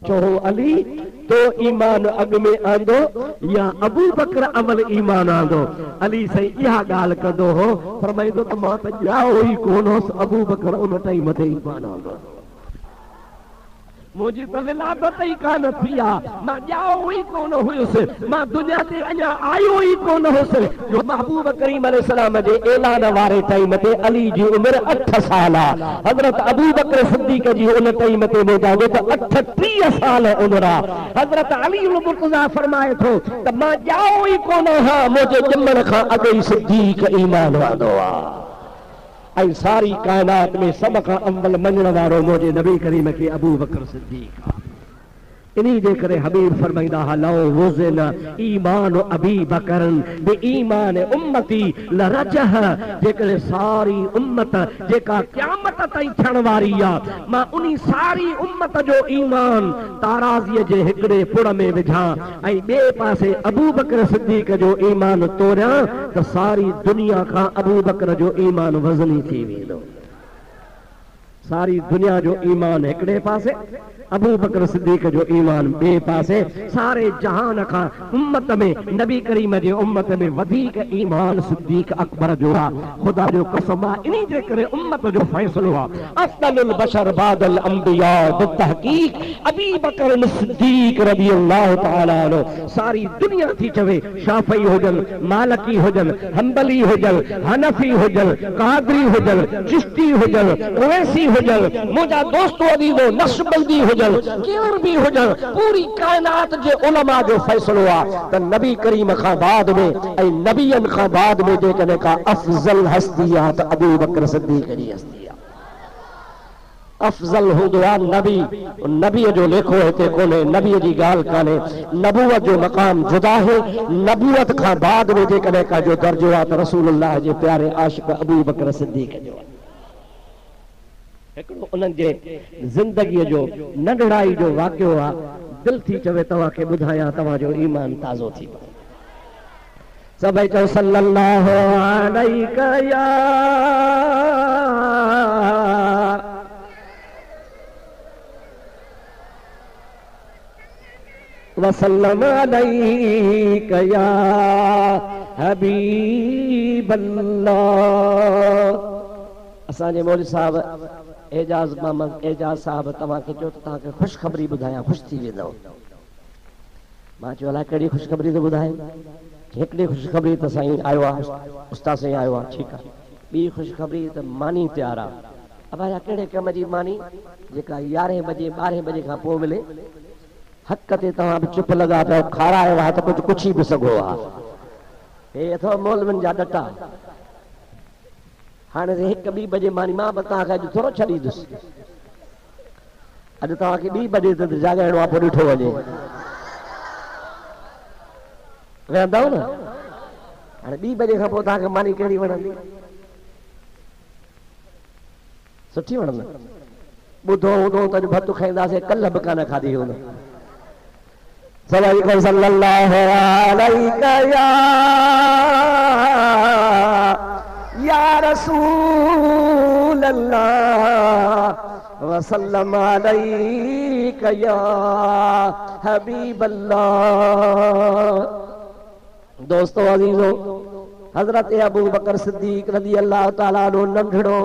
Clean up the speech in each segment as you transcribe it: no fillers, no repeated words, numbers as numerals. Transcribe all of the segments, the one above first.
चो अली तो ईमान अग में आंदो या अबू बकर अमल ईमान आंदो। अली सही इहा गाल कंदो हो, फरमाइंदो त मां त ॼाओ ई कोन होसि, अबू बकर उन टाइम ते ईमान आंदो। मुझी तो विलादत ही कान थी आ, मां ॼाओ ई कोन हुयुसि, मां दुनिया ते अञा आयो ई कोन हुयुसि जो महबूब करीम अलैहिस्सलाम जे ऐलान वारे टाइम ते अली जी उम्र 8 साल आ। हजरत अबू बकर सिद्दीक जी उन टाइम ते मोजांदो त 38 साल उम्र आ। हजरत अली मुर्तज़ा फरमाए थो त मां ॼाओ ई कोन हा, मुझे ॼमण खां अॻु ई सिद्दीक ईमान वांदो आ। ऐं सारी कायनात में सब खां अव्वल मञण वारो मुझे नबी करीम के अबू बकर सिद्दीक। इन्हीं जे करे हबीब फरमाइंदा हलो वज़न ईमान अबी बकरन बे ईमान उम्मती लरजह। जेकरे सारी उम्मत जेका क़यामत ताईं थियण वारी आ, मां उन्हीं सारी उम्मत जो ईमान ताराज़ीअ जे हिकिड़े पुड़ में विझां ऐं ॿिए पासे अबू बकर सिद्दीक जो ईमान तोड़ियां त सारी दुनिया खां अबू बकर जो ईमान वज़नी थी वेंदो। सारी दुनिया जो ईमान हिकिड़े पासे, अबू बकर सिद्दीक जो ईमान ॿिए पासे। सारे जहान खां उम्मत में नबी करीम जे उम्मत में वधीक ईमान सिद्दीक अकबर जो आहे। खुदा जो कसम आहे, इन्हीं जे करे उम्मत जो फैसलो आहे अफ़्ज़लुल बशर बादल अंबिया बितहक़ीक़ अबी बकर सिद्दीक रज़ी अल्लाह तआला अन्हु। सारी दुनिया थी चवे, शाफ़ी हुजन, मालिकी हुजन, हंबली हुजन, हनफी हुजन, कादरी हुजन, चिश्ती हुजन, ओवैसी हुजन, मुंहिंजा दोस्त अज़ीज़ो नक्शबंदी हुजन, केर भी हुजन, पूरी कायनात जे उलमा जो फैसलो आहे त नबी करीम खां बाद में ऐं नबियन खां बाद में जेकॾहिं का अफ़ज़ल हस्ती आहे त अबू बकर सिद्दीक जी हस्ती आहे। अफ़ज़ल हूंदो आहे नबी, नबीअ जो लेखो हिते कोन्हे, नबीअ जी ॻाल्हि कान्हे। नबूवत जो मक़ाम जुदा है। नबूवत खां बाद में जेकॾहिं का जो दर्जो आहे त रसूलुल्लाह जे प्यारे आशिक़ अबू बकर सिद्दीक जो आहे। हिकिड़ो उन्हनि जे ज़िंदगीअ जो नंढड़ाई जो वाक़ियो आहे, दिलि थी चवे तव्हांखे ॿुधायां, तव्हांजो ईमान ताज़ो थी पए। सभई चओ सल्लल्लाहु अलैका या वसल्लम अलैका या हबीब अल्लाह। असांजे मौलवी साहब एजाज मोहम्मद एजाज साहब तव्हांखे चयो त तव्हांखे ख़ुशख़बरी ॿुधायां, ख़ुशि थी वेंदव। मां चयो अलाए कहिड़ी ख़ुशख़बरी थो ॿुधाए। हिकिड़ी ख़ुशख़बरी त साईं आयो आहे, उस्ताद साईं आयो आहे, ठीकु आहे। ॿी ख़ुशख़बरी त मानी तयारु आहे। अब या कहिड़े कम जी मानी जेका 11 बजे 12 बजे खां पोइ मिले। हक़ ते तव्हां बि चुप लॻा पियो, खारायो आहे त कुझु पुछी बि सघो आहे। हे अथव मौलवियुनि जा डटा। हाणे 1-2 बजे मानी मां तव्हांखे अॼु थोरो छॾींदुसि। अॼु तव्हांखे 2 बजे त जाॻाइणो आहे, पोइ ॾिठो वञे। वेंदव न? हाणे 2 बजे खां पोइ तव्हांखे मानी कहिड़ी वणंदी? सुठी वणंदी। ॿुधो हूंदो त अॼु भतु खाईंदासीं, कल्ह बि कान खाधी हूंदो। सभई सल्लल्लाहु अलैका या रसूल अल्लाह वसल्लम अलैका या हबीब अल्लाह। दोस्तों अज़ीज़ो, हज़रत अबू बकर सिद्दीक रज़ी अल्लाह ताला अन्हु नंढड़ो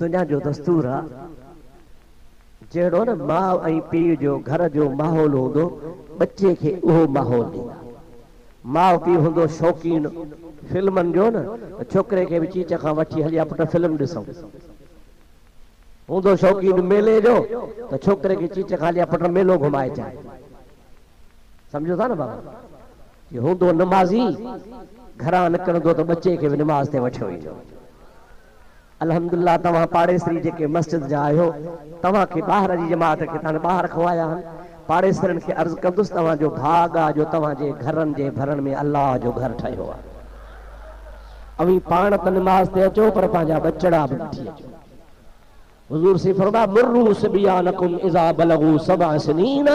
दुनिया जो दस्तूर आहे। जहिड़ो न माउ ऐं पीउ जो घर जो माहौल हूंदो, बच्चे खे उहो माहौल ॾींदा। माउ पीउ हूंदो शौक़ीन फिल्मनि जो न, छोकिरे खे बि चीच खां वठी हलिया पुट फिल्म ॾिसूं। हूंदो शौक़ीन मेले जो त छोकिरे खे चीच खां हलिया पुट मेलो घुमाए अचाए। सम्झो था न बाबा? हूंदो नमाज़ी, घरां निकिरंदो त बच्चे खे बि नमाज़ ते वठियो ईंदो। अल्हम्दुलिल्लाह तव्हां पाड़ेसरी जेके मस्जिद जा आहियो, तव्हांखे ॿाहिरि जी जमात खे तव्हां ॿाहिरि खवाया आहिनि। पाड़ेसरनि खे अर्ज़ु कंदुसि तव्हांजो भाग आहे जो तव्हांजे घरनि जे भरण में अल्लाह जो घर ठहियो आहे। अवी पाण त नमाज़ ते अचो, पर पंहिंजा बचड़ा बि वठी अचो। हुज़ूर से फरमाया मुर्रू सिबियानकुम इज़ा बलगू 7 सनीन।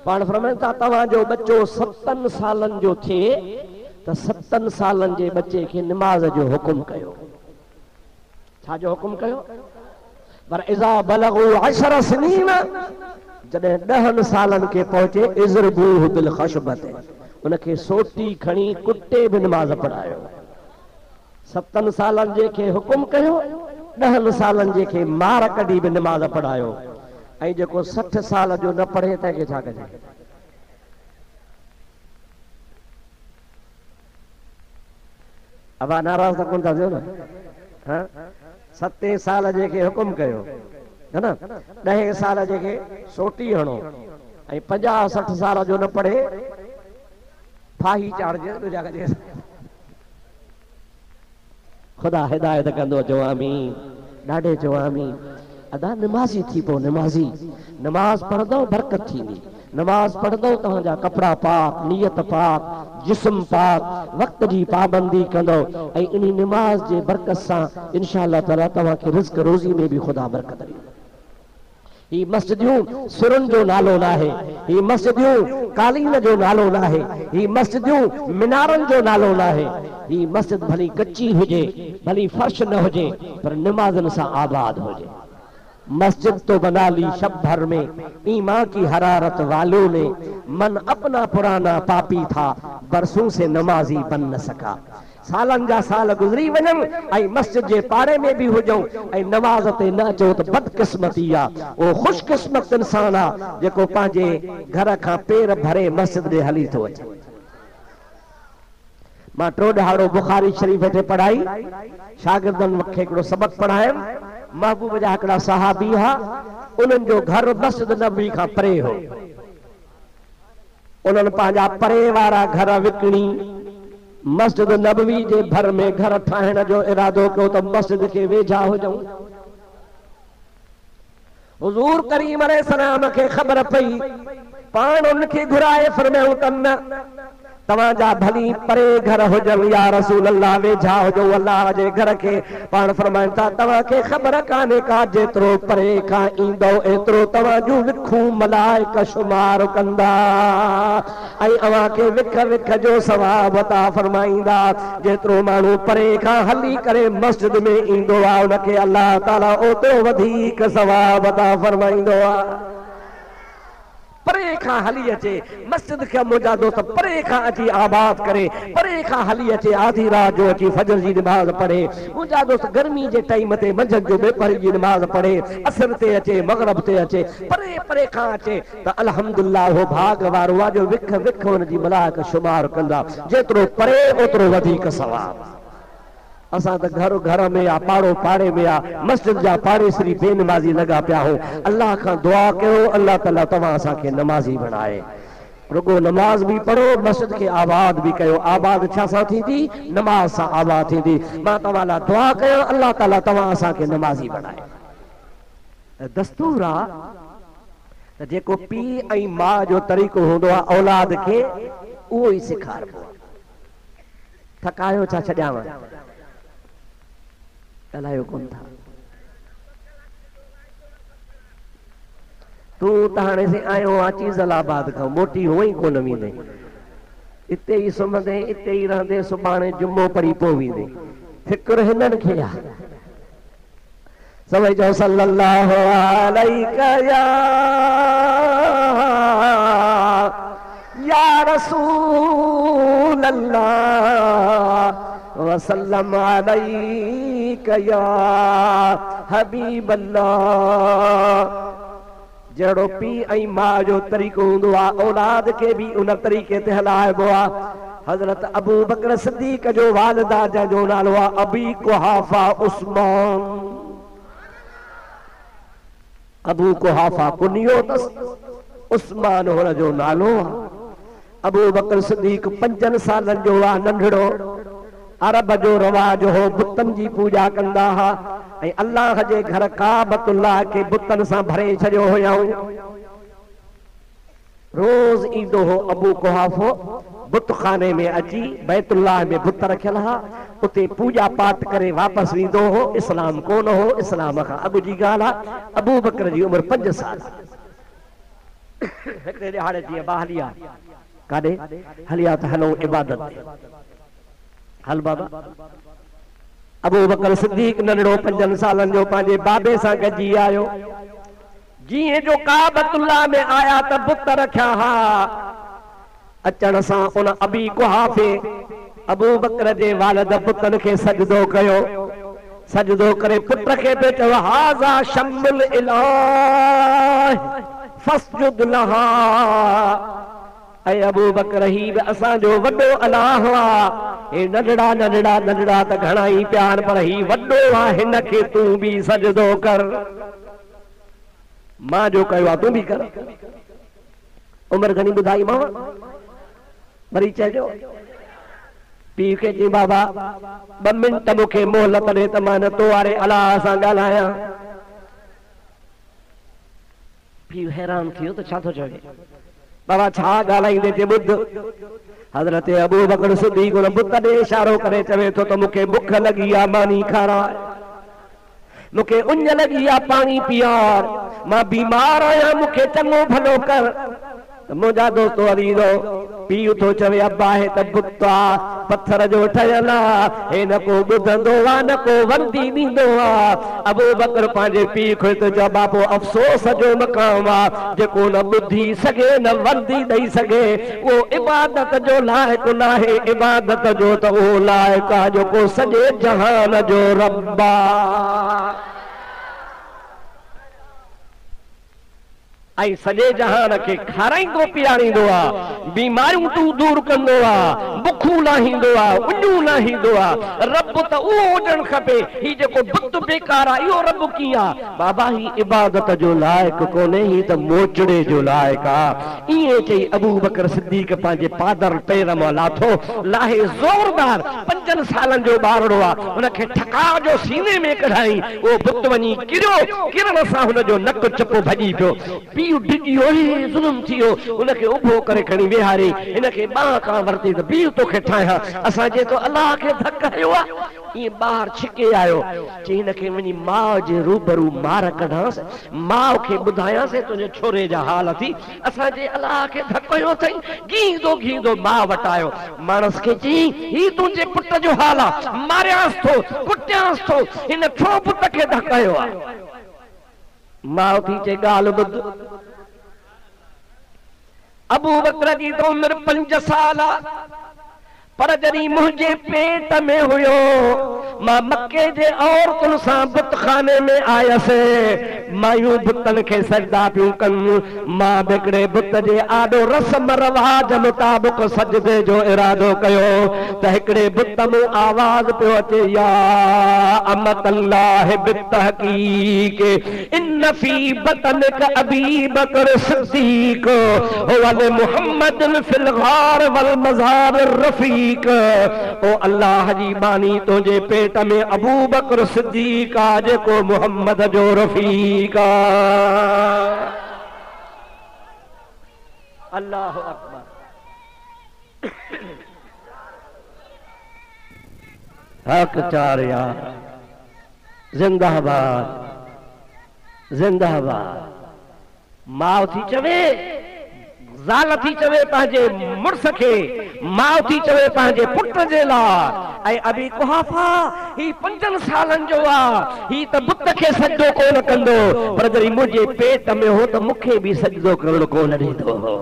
पाण फरमाइनि था तव्हांजो बच्चो 7 सालनि जो थिए त 7 सालनि जे बच्चे खे नमाज़ जो हुकुम कयो। छा जो हुकुम कयो? पर इज़ा बलगू 10 सनीन जॾहिं 10 सालन के पहुचे इज़रबूह बिल खशबत उनखे सोटी खणी कुटे भी नमाज पढ़ायो 7 सालन जे के हुकुम कयो 10 सालन जे के मार कढी भी नमाज पढ़ायो ऐं जेको 60 साल जो न पढ़े तंहिंखे छा कजे अब नाराज़ त कोन था थियो न हाँ 7 साल जे के हुकुम कयो है ना 10 साल जे के सोटी हणो ऐं 50-60 साल जो न पढ़े फाही चाढ़जे तो जा कजे खुदा हिदायत कंदो चओ आमीन ॾाढे चओ आमीन अदा नमाज़ी थी पो नमाज़ी नमाज पढ़ंदो बरकत थींदी नमाज पढ़ंदो तव्हांजा कपड़ा पाक नियत पाक जिस्म पाक वक्त जी पाबंदी कंदो ऐं इन नमाज जे बरकत सां इंशाअल्लाह ताला तव्हांखे रिज़्क रोज़ी में भी खुदा बरकत ॾींदो ही मस्जिदियूं सुरन जो नालो न आहे ही मस्जिदियूं कालीन जो नालो न आहे ही मस्जिदियूं मीनारनि जो नालो न आहे ही मस्जिद भली कच्ची हुजे भली फर्श न हुजे पर नमाज़न सां आबाद हुजे मस्जिद तो बना ली शब भर में ईमान की हरारत वालों ने मन अपना पुराना पापी था बरसों से नमाजी बन न सका सालन जा साल गुजरी वञनि ऐं मस्जिद जे पाड़े में भी हुजऊं ऐं नमाज ते न अचो त बदकिस्मती आहे ओ खुशकिस्मत इंसान आहे जेको पंहिंजे घर खां पेर भरे मस्जिद ॾे हली थो अचे मां टियों ॾहाड़ो बुखारी शरीफ़ ते पढ़ाई शागिर्दनि खे हिकिड़ो सबक़ पढ़ायुमि महबूब जा हिकिड़ा सहाबी हुआ उन्हनि जो घर मस्जिद नबवी खां परे हो उन्हनि पंहिंजा परे वारा घर विकिणी मस्जिद नबवी जे भर में घर ठाहिण जो इरादो कयो त मस्जिद के वेझा हुजऊं हुज़ूर करीम अलैहिस्सलाम खे ख़बर पई पाण उनखे घुराए फरमायूं त न तव्हांजा भली परे घर हुजनि या रसूल अल्लाह वेझा हुजो अल्लाह जे घर के पाण फरमाइनि था तव्हांखे ख़बर कान्हे का जेतिरो परे खां ईंदो एतिरो तव्हां जूं विखूं मलाइक शुमार कंदा ऐं अव्हां खे विख विख जो सवाब अता फरमाईंदा जेतिरो माण्हू परे खां हली करे मस्जिद में ईंदो आहे उनखे अल्लाह ताला ओतिरो वधीक सवाब अता फरमाईंदो आहे परे खां हली अचे मस्जिद खे मुजादो त परे खां अची आबाद करे परे खां हली अचे आधी रात जो अची फजर जी नमाज पढ़े मुजादो त गर्मी जे टाइम ते मंझंदि जो बेपहर जी नमाज पढ़े असर ते अचे मगरब ते अचे परे परे खां अचे त अल्हम्दुलिल्लाह हो भाग वारो आहे जो विख विख हुन जी मलाइक शुमार कंदा जेतिरो परे ओतिरो वधीक सवाब असां त घर घर में आ पाड़ो पाड़े में आ मस्जिद जा पाड़ेसरी बेनमाज़ी लगा पिया हो अल्लाह खां दुआ कयो अल्लाह ताला तव्हां असांखे नमाज़ी बणाए रुगो नमाज भी पढ़ो मस्जिद के आबाद भी कयो आबाद छा सां थींदी नमाज सां आबाद थींदी मां तव्हां लाइ दुआ कयो अल्लाह ताला तव्हां असांखे नमाज़ी बणाए दस्तूर आहे त जेको पीउ ऐं माउ जो तरीक़ो हूंदो आहे औलाद खे उहो ई सेखारिबो थकायो छा छॾियांव ॻाल्हायो कोन था तूं त हाणे से आयो आहे चीज़लाबाद खां मोटी हुअं ई कोन वेंदे इते ई सुम्हंदे इते ई रहंदे सुभाणे जुमो पढ़ी पोइ वेंदे फिक्र हिननि खे आहे समय जो सल्लल्लाहु अलैहि या रसूल अल्लाह वसल्लम अलैका या हबीब अल्लाह जहिड़ो पीउ ऐं माउ जो तरीक़ो हूंदो आहे औलाद खे बि उन तरीक़े ते हलाइबो आहे हज़रत अबू बकर सिद्दीक़ जो वालिदा जंहिंजो नालो आहे अबी कुहाफा उस्मान अबू कुहाफा कुनियो अथसि उस्मान हुन जो नालो आहे अबू बकर सिद्दीक़ 5 सालनि जो आहे नंढड़ो अरब जो रवाज हो बुतन जी पूजा कंदा हा ऐं अल्लाह जे घर काबतुल्लाह के बुतन सां भरे छॾियो हुयऊं रोज़ ईंदो हो अबू कुहाफो बुतखाने में अची बैतुल्लाह में बुत रखियल हा उते पूजा पाठ करे वापसि वेंदो हो इस्लाम कोन हो इस्लाम खां अॻु जी ॻाल्हि आहे अबू बकर जी उमिरि 5 साल हिकिड़े ॾिहाड़े जीअं ॿाहली आहे काॾे हलिया त हलो इबादत ते हल बाबा अबू बकर सिद्दीक नंढड़ो 5 सालनि जो पंहिंजे बाबे सां गॾिजी आयो। जीअं जो काबतुल्लाह में आया त बुत रखिया हा। अचण सां उन अबी कुहाफ़े अबू बकर जे वालिद पुतन खे सजदो कयो। सजदो करे पुट खे पे चयो हाज़ा शम्मुल इलाह फस्जुद लहा। ऐं अबू बकर ही बि असांजो वॾो अलाह आहे। हे नंढड़ा नंढड़ा नंढड़ा त घणा ई प्यार, पर ही वॾो आहे, हिन खे तूं बि सजदो कर। मां जो कयो आहे तूं बि कर। उमिरि घणी ॿुधाई मां वरी चइजो। पीउ खे चई बाबा 2 मिंट मूंखे मोहलत ॾे त मां न तो वारे अलाह सां ॻाल्हायां। पीउ हैरान थियो त छा थो चवे। बाबा छा ॻाल्हाईंदे जे ॿुध। हज़रत अबू बकर सिद्दीक़ उन बुत ॾे इशारो करे चवे थो त मूंखे बुख लॻी आहे, मानी खाराए। मूंखे उञ लॻी आहे, पाणी पीआर। मां बीमार आहियां, मूंखे चङो भलो कर। मुंहिंजा दोस्तो अरीज़ो पीउ थो चवे अब्बा हे त बुत आहे, पत्थर जो ठहियल आहे, हे न को ॿुधंदो आहे न को वंदी ॾींदो आहे। अबू बकर पंहिंजे पीउ खे त चयो बाबो अफ़सोस जो मक़ाम आहे जेको न ॿुधी सघे न वंदी ॾेई सघे। उहो इबादत जो लाइक़ु न आहे। इबादत जो त उहो लाइक़ु आहे जेको सॼे जहान जो रब आहे ऐं सॼे जहान खे खाराईंदो पीआरींदो आहे, बीमारियूं तूं दूर कंदो आहे, बुखूं लाहींदो आहे, उञूं लाहींदो आहे। रब त उहो हुजणु खपे। ही जेको बुत बेकार आहे इहो रब कीअं आहे? बाबा ही इबादत जो लाइक़ु कोन्हे, ही त मोचड़े जो लाइक़ु आहे। ईअं चई अबू बकर सिद्दीक़ पंहिंजे पादर पेर मां लाथो। लाहे ज़ोरदार 5 सालनि जो ॿारड़ो आहे, हुनखे ठका जो सीने में कढाई। उहो बुत वञी किरियो, किरण सां हुनजो नक चपो भॼी पियो। पीउ डिॼी ओए ज़ुल्म थियो, उनखे उभो करे खणी विहारे, हिनखे ॿाह खां वरिती त पीउ तोखे ठाहियां। असां जे तो अलाह खे धक हयो आहे। ईअं ॿाहिरि छिके आयो, चई हिनखे वञी माउ जे रूबरू मार कढांसि, माउ खे ॿुधायांसि तुंहिंजे छोरे जा हाल थी। असांजे अलाह खे धक हयो अथई। गींदो गींदो माउ वटि आयो। माणस खे चई ही तुंहिंजे पुट जो हाल आहे, मारियांसि थो, कुटियांसि थो, हिन छो पुट खे धक हयो आहे? माउ थी चए ॻाल्हि ॿुध। अबू बकर जी तो उमिरि 5 साल आहे, पर जॾहिं मुंहिंजे पेट में हुयो मां मके जे औरतुनि सां बुतखाने में आयसि। मायूं बुतनि खे सजदा पियूं कनि। मां बिगड़े बुत जे आॾो रस्म रवाज मुताबिक़ सजदे जो इरादो कयो त हिकिड़े बुत मूं आवाज़ पियो अचे या अमतल्लाह बितहक़ीक़ इन फी बतनिक अबी बकर सिद्दीक़ वल मुहम्मद फिल गार वल मज़ार रफ़ीक। ओ अल्लाह जी बानी तुंहिंजे पेट में अबू बकर सिद्दीक़ आहे जेको मुहम्मद जो रफ़ीक आहे। अल्लाहु अकबर। हक चारिया जिंदाबाद जिंदाबाद। माउ थी चवे, ज़ाल थी चवे पंहिंजे मुड़स खे, माउ थी चवे पंहिंजे पुट जे लाइ। ऐं अबी कुहाफ़ा ही 5 सालनि जो आहे, ही त बुत खे सजदो कोन कंदो, पर जॾहिं मुंहिंजे पेट में हो त मूंखे बि सजदो करणु कोन ॾींदो हो।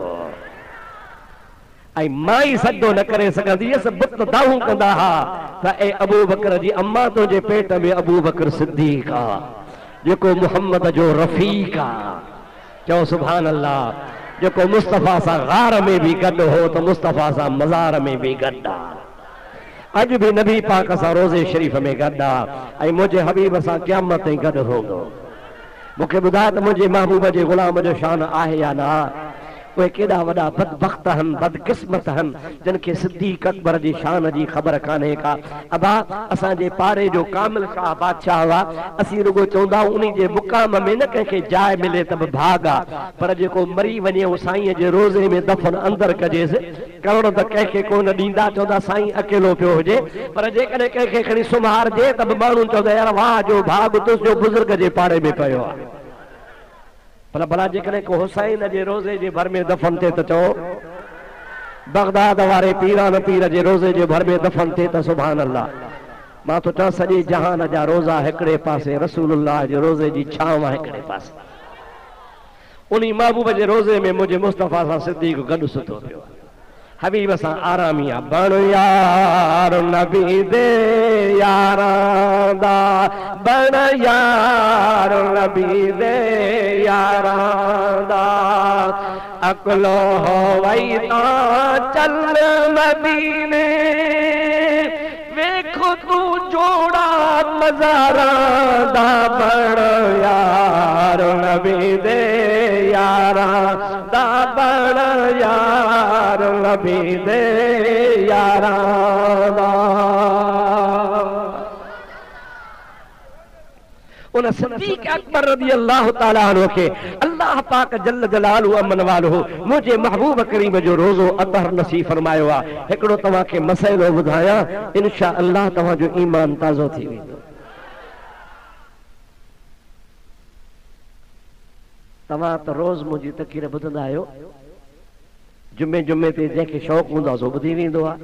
ऐं मां ई सजदो न करे सघंदी हुयसि, बुत दाऊं कंदा हा त ए अबू बकर जी अम्मा तुंहिंजे पेट में अबू बकर सिद्दीक़ आहे जेको मुहम्मद जो रफ़ीक आहे। चओ सुभान अल्लाह। जेको मुस्तफ़ा सां गार में भी गॾु हो त मुस्तफ़ा सां मज़ार में भी गॾु आहे। अॼु भी नबी पाक सां रोज़े शरीफ़ में गॾु आहे ऐं मुंहिंजे हबीब सां क़यामत ताईं गॾु हूंदो। मूंखे ॿुधाए त मुंहिंजे महबूब जे ग़ुलाम जो शान आहे या न? उहे केॾा वॾा बदबख़्त आहिनि, बदकिस्मत आहिनि जिनखे सिद्दीक़ अकबर जी शान जी ख़बर कान्हे का। अबा असांजे पाड़े जो कामिल शाह बादशाह हुआ। असीं रुगो चवंदा आहियूं उन जे मुक़ाम में न कंहिंखे जाइ मिले त बि भाग आहे, पर जेको मरी वञे उहो साईं जे रोज़े में दफ़न अंदरि कजेसि। करण त कंहिंखे कोन ॾींदा, चवंदा साईं अकेलो पियो हुजे। पर जेकॾहिं कंहिंखे खणी सुम्हारजे त बि माण्हू चवंदा यार वाह जो भाग तुंहिंजो बुज़ुर्ग जे पाड़े में पियो आहे। पर भला जेकॾहिं को हुसैन जे रोज़े जे भर में दफ़न थिए त चओ, बगदाद वारे पीरान पीर जे रोज़े जे भर में दफ़न थिए त सुभान अल्लाह। मां तो चवां सॼे जहान जा रोज़ा हिकिड़े पासे, रसूलुल्लाह जे रोज़े जी छांव हिकिड़े पासे। उन्हीं महबूब जे रोज़े में मुंहिंजे मुस्तफ़ा सां सिद्दीक़ गॾु सुतो पियो आहे, हबीब सां आरामी आहे। बण यार नबी दे यारां दा, बण यार नबी दे यारां दा, अकलो होवई तां चल मदीने, वेखो तू जोड़ा मज़ारां दा, बण यार नबी दे यारां दा, बण यार नबी दे यारां दा। उन सिद्दीक़ अकबर रज़ी अल्लाह ताला अन्हु खे अल्लाह पाक जल्ल जलालहु अमन वालो मुझे महबूब करीम जो रोज़ो अतहर नसीब फरमायो आहे। हिकिड़ो तव्हांखे मसइलो ॿुधायां, इंशा अल्लाह तव्हांजो ईमान ताज़ो थी वेंदो। तव्हां त रोज़ मुंहिंजी तक़रीर ॿुधंदा आहियो, जुमे जुमे ते जंहिंखे शौक़ु हूंदो आहे सो ॿुधी वेंदो आहे,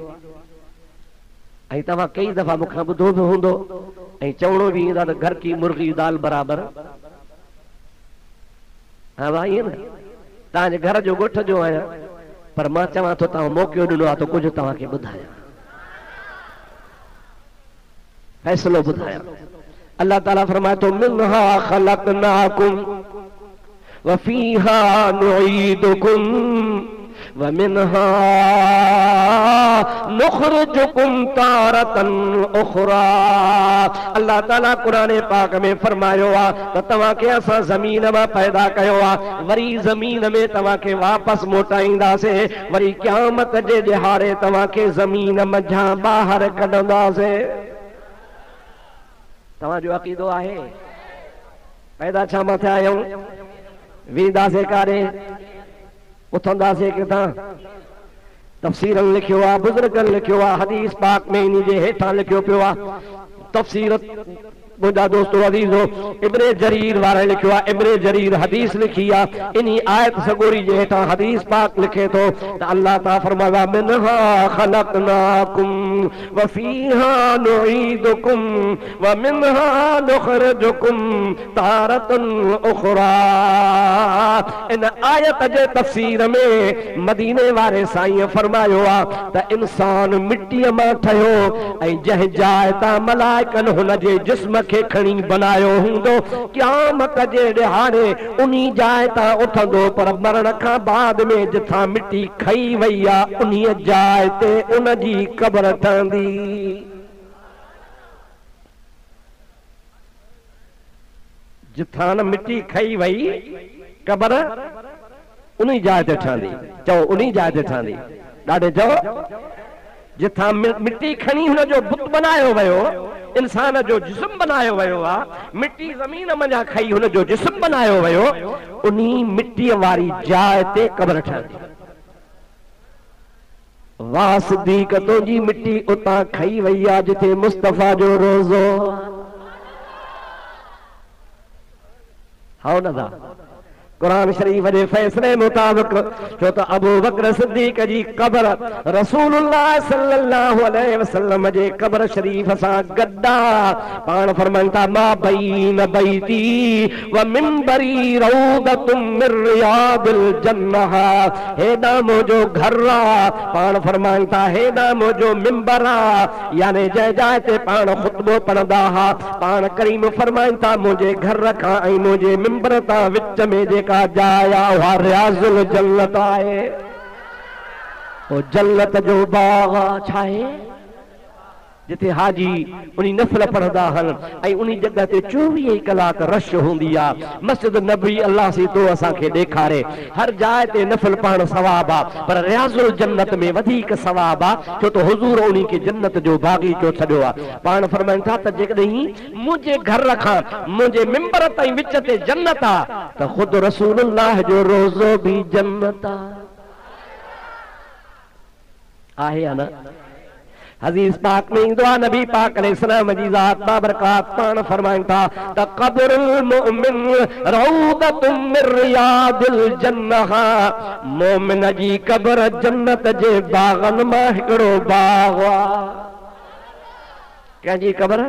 ऐं तव्हां कई दफ़ा मूंखां ॿुधो बि हूंदो ऐं चवणो बि ईंदा त घर की मुर्गी दाल बराबर। हा भाई ईअं न, तव्हांजे घर जो ॻोठ जो आहियां, पर मां चवां थो तव्हां मौक़ो ॾिनो आहे त कुझु तव्हांखे ॿुधायां, फ़ैसिलो ॿुधायां। अल्लाह ताला फरमाए थो मिनहा ख़लक़नाकुम व फ़ीहा नुईदुकुम व मिनहा नुख़रिजुकुम तारतन उख़रा। अल्लाह ताला कुरान पाक में फरमायो आहे त तव्हांखे असां ज़मीन मां पैदा कयो आहे, वरी ज़मीन में तव्हांखे वापसि मोटाईंदासीं, वरी क़यामत जे ॾिहाड़े तव्हांखे ज़मीन मंझां ॿाहिरि कढंदासीं। तव्हांजो अक़ीदो आहे पैदा छा मां थिया आहियूं, वेंदासीं काॾे, उथंदासीं किथां? तफ़सीरनि लिखियो आहे, बुज़ुर्गनि लिखियो आहे, हदीस पाक में इन जे हेठां लिखियो पियो आहे। तफ़सीर मुंहिंजा दोस्तो अज़ीज़ो इब्ने जरीर वारे लिखियो आहे, इब्ने जरीर हदीस लिखी आहे, इन आयत सगोरी जे हेठां हदीस पाक लिखे थो त अल्लाह ताला फरमाया मिनहा ख़लक़नाकुम व फ़ीहा नुईदुकुम व मिनहा नुख़रिजुकुम तारतन उख़रा। इन आयत जे तफ़सीर में मदीने वारे साईं फरमायो आहे त इंसान मिटीअ मां ठहियो ऐं जंहिं जाइ तां मलाइकनि हुन जे जिस्म खे खणी बनायो हूंदो, क़यामत जे ॾिहाड़े उन्ही जाइ तां उथंदो, पर मरण खां बाद में जिथां मिटी खई वई आहे उन्ही जाइ ते उन जी क़ब्र ठहंदी। जिथां न मिटी खई वई क़ब्र उन्ही जाइ ते ठहंदी। चओ उन्ही जाइ ते ठहंदी। ॾाढे चओ जिथां मिटी खणी हुन जो बुत बनायो वियो, इंसान जो जिस्म बनायो वियो आहे, मिटी ज़मीन मंझां खई हुन जो जिस्म बनायो वियो, उन्ही मिटीअ वारी जाइ ते क़ब्र ठहंदी। वाह सिद्दीक़ तुंहिंजी मिटी उतां खई वई आहे जिथे मुस्तफ़ा जो रोज़ो। हाँ नदा कुरान शरीफ जे फैसले मुताबिक छो त अबू बकर सिद्दीक़ जी क़ब्र रसूलुल्लाह सल्लल्लाहु अलैहि वसल्लम जे क़ब्र शरीफ सां गड्डा। पाण फरमाइनि था मा बैन बैती व मिंबरी रौदतुम मिन रियादिल जन्नह। हेॾा मुंहिंजो घर आहे, पाण फरमाइनि था हेॾा मुंहिंजो मिंबर आहे, यानी जंहिं जाइ ते पाण ख़ुतबो पढ़ंदा हुआ, पाण करीम फरमाइनि था मुंहिंजे घर खां ऐं मुंहिंजे मिंबर तां विच में का जाया हुआ रियाजुल जन्नत आहे। ओ जन्नत जो बाग छाहे जिथे हाजी उन्ही नफ़िल पढ़ंदा आहिनि ऐं उन्ही जॻह ते 24 कलाक रश हूंदी आहे। मस्जिद नबी अल्लाह सी तो असांखे ॾेखारे हर जाइ ते नफ़िल पढ़ण सवाब आहे, पर रियाजुल जन्नत में वधीक सवाब आहे, छो त हुज़ूर उन्ही खे जन्नत जो बाग़ीचो छॾियो आहे। पाण फरमाइनि था त जेकॾहिं मुंहिंजे घर खां मुंहिंजे मिंबर ताईं विच ते जन्नत आहे त ख़ुदि रसूलुल्लाह जो रोज़ो बि जन्नत आहे या न? हदीस पाक में इंदो आहे नबी पाक अलैहिस्सलाम जी ज़ात बाबरकात पाण फरमाइनि था त क़ब्रुल मुमिन रौदतुम मिन रियादिल जन्नह। मोमिन जी क़ब्र जन्नत जे बागन मां हिकिड़ो बाग आहे। कंहिंजी क़बर?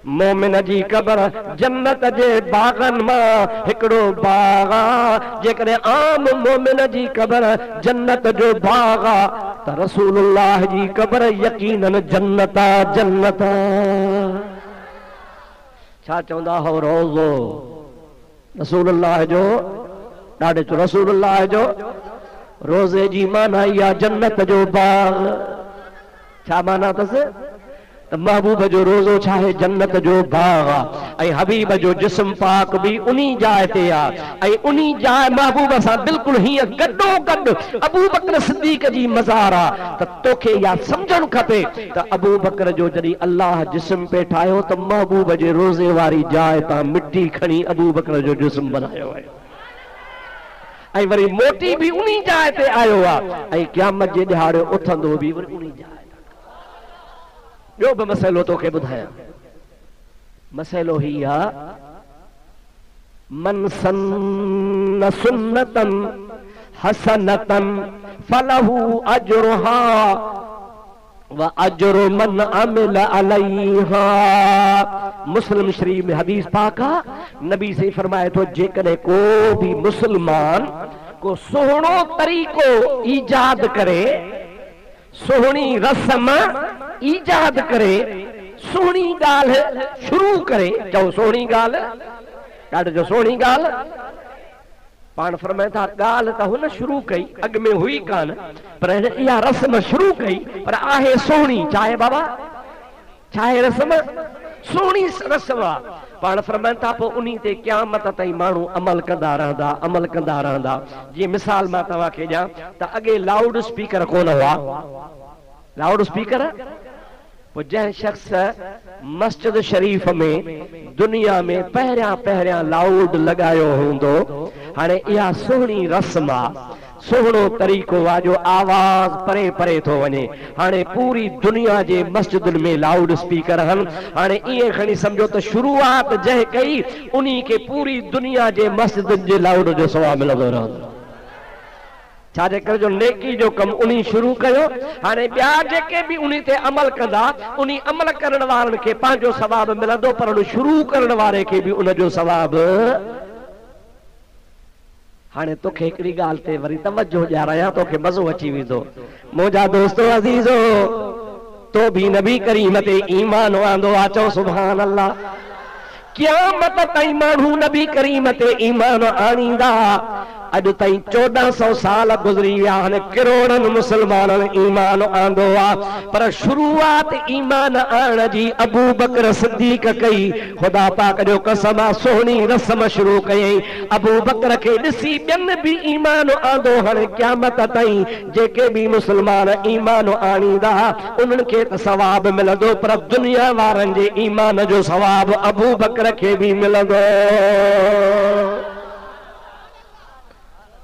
मोमिन जी क़बर जन्नत जे बागन मां हिकिड़ो बाग आहे। जेकॾहिं आम मोमिन जी क़बर जन्नत जो बाग आहे त रसूलुल्लाह जी क़बर यकीनन जन्नत आहे, जन्नत आहे। छा चवंदा हो रोज़ो रसूलुल्लाह जो? ॾाढे चो रसूलुल्लाह जो रोज़े जी माना इहा जन्नत जो बाग। छा माना अथसि? त महबूब जो रोज़ो छा आहे? जन्नत जो बाग आहे। ऐं हबीब जो जिस्म पाक बि उन्ही जाइ ते आहे। ऐं उन्ही जाइ महबूब सां बिल्कुलु हीअं गॾो गॾु अबू बकर सिद्दीक़ जी मज़ार आहे। त तोखे इहा सम्झणु खपे त अबू बकर जो जॾहिं अल्लाह जिस्म पे ठाहियो त महबूब जे रोज़े वारी जाइ तां मिटी खणी अबू बकर जो जिस्म बनायो आहे। ऐं वरी मोटी बि उन्ही जाइ ते आयो आहे। ऐं क़यामत जे ॾिहाड़े उथंदो बि वरी उन्ही जाइ। ॿियो बि मसइलो तोखे ॿुधायां। मसइलो ही आहे मन सन्न सुन्नतन हसनतन फलहू अजरुहा व अजरु मन अमिल अलैहा। मुस्लिम शरीफ में हदीस पाक आहे। नबी से फरमाए थो जेकॾहिं को भी मुसलमान को सुहिणो तरीक़ो ईजाद करे, सुहिणी रस्म ईजाद करे, सुहिणी ॻाल्हि शुरू करे। चओ सुहिणी ॻाल्हि, ॾाढो जो सुहिणी ॻाल्हि। पाण फरमाए था ॻाल्हि त हुन शुरू कई, अॻ में हुई कान, पर इहा रस्म शुरू कई, पर आहे सुहिणी। छा आहे बाबा? छा आहे रस्म? सुहिणी रस्म आहे। पाण फरमाइनि था पोइ उन्ही ते क़यामत ताईं माण्हू अमल कंदा रहंदा, अमल कंदा रहंदा। जीअं मिसाल मां तव्हांखे ॾियां त अॻे लाउड स्पीकर कोन हुआ। लाउड स्पीकर पोइ जंहिं शख़्स मस्जिद शरीफ़ में दुनिया में पहिरियां लाउड लॻायो हूंदो, हाणे इहा सुहिणी रस्म आहे, सुहिणो तरीक़ो आहे जो आवाज़ परे परे थो वञे। हाणे पूरी दुनिया जे मस्जिदुनि में लाउड स्पीकर आहिनि। हाणे ईअं खणी सम्झो त शुरूआत जंहिं कई उन्ही खे पूरी दुनिया जे मस्जिदुनि जे लाउड जो सवाबु मिलंदो रहंदो। छाजे करे जो नेकी जो कमु उन्ही शुरू कयो। हाणे ॿिया जेके बि उन्ही ते अमल कंदा, उन्ही अमल करण वारनि खे पंहिंजो सवाबु मिलंदो, पर उन शुरू करण वारे खे बि उनजो सवाबु। हाणे तोखे हिकिड़ी ॻाल्हि ते वरी तवजो ॾियारायां, तोखे मज़ो अची वेंदो। मुंहिंजा दोस्तो अज़ीज़ो, तो बि नबी करीम ते ईमान आंदो आहे? चओ सुभान अल्लाह। क़यामत ताईं माण्हू नबी करीम ते ईमान आणींदा। अॼु ताईं 1400 साल गुज़री विया आहिनि, करोड़नि मुस्लमाननि ईमान आंदो आहे, पर शुरूआत ईमान आणण जी अबू बकर सिद्दीक़ कई। ख़ुदा पाक जो कसम आहे, सुहिणी रस्म शुरू कयईं। अबू बकर खे ॾिसी ॿियनि बि ईमान आंदो। हाणे क़यामत ताईं जेके बि मुस्लमान ईमान आणींदा उन्हनि खे त सवाबु मिलंदो, पर दुनिया वारनि जे ईमान जो सवाबु अबू बकर खे बि मिलंदो।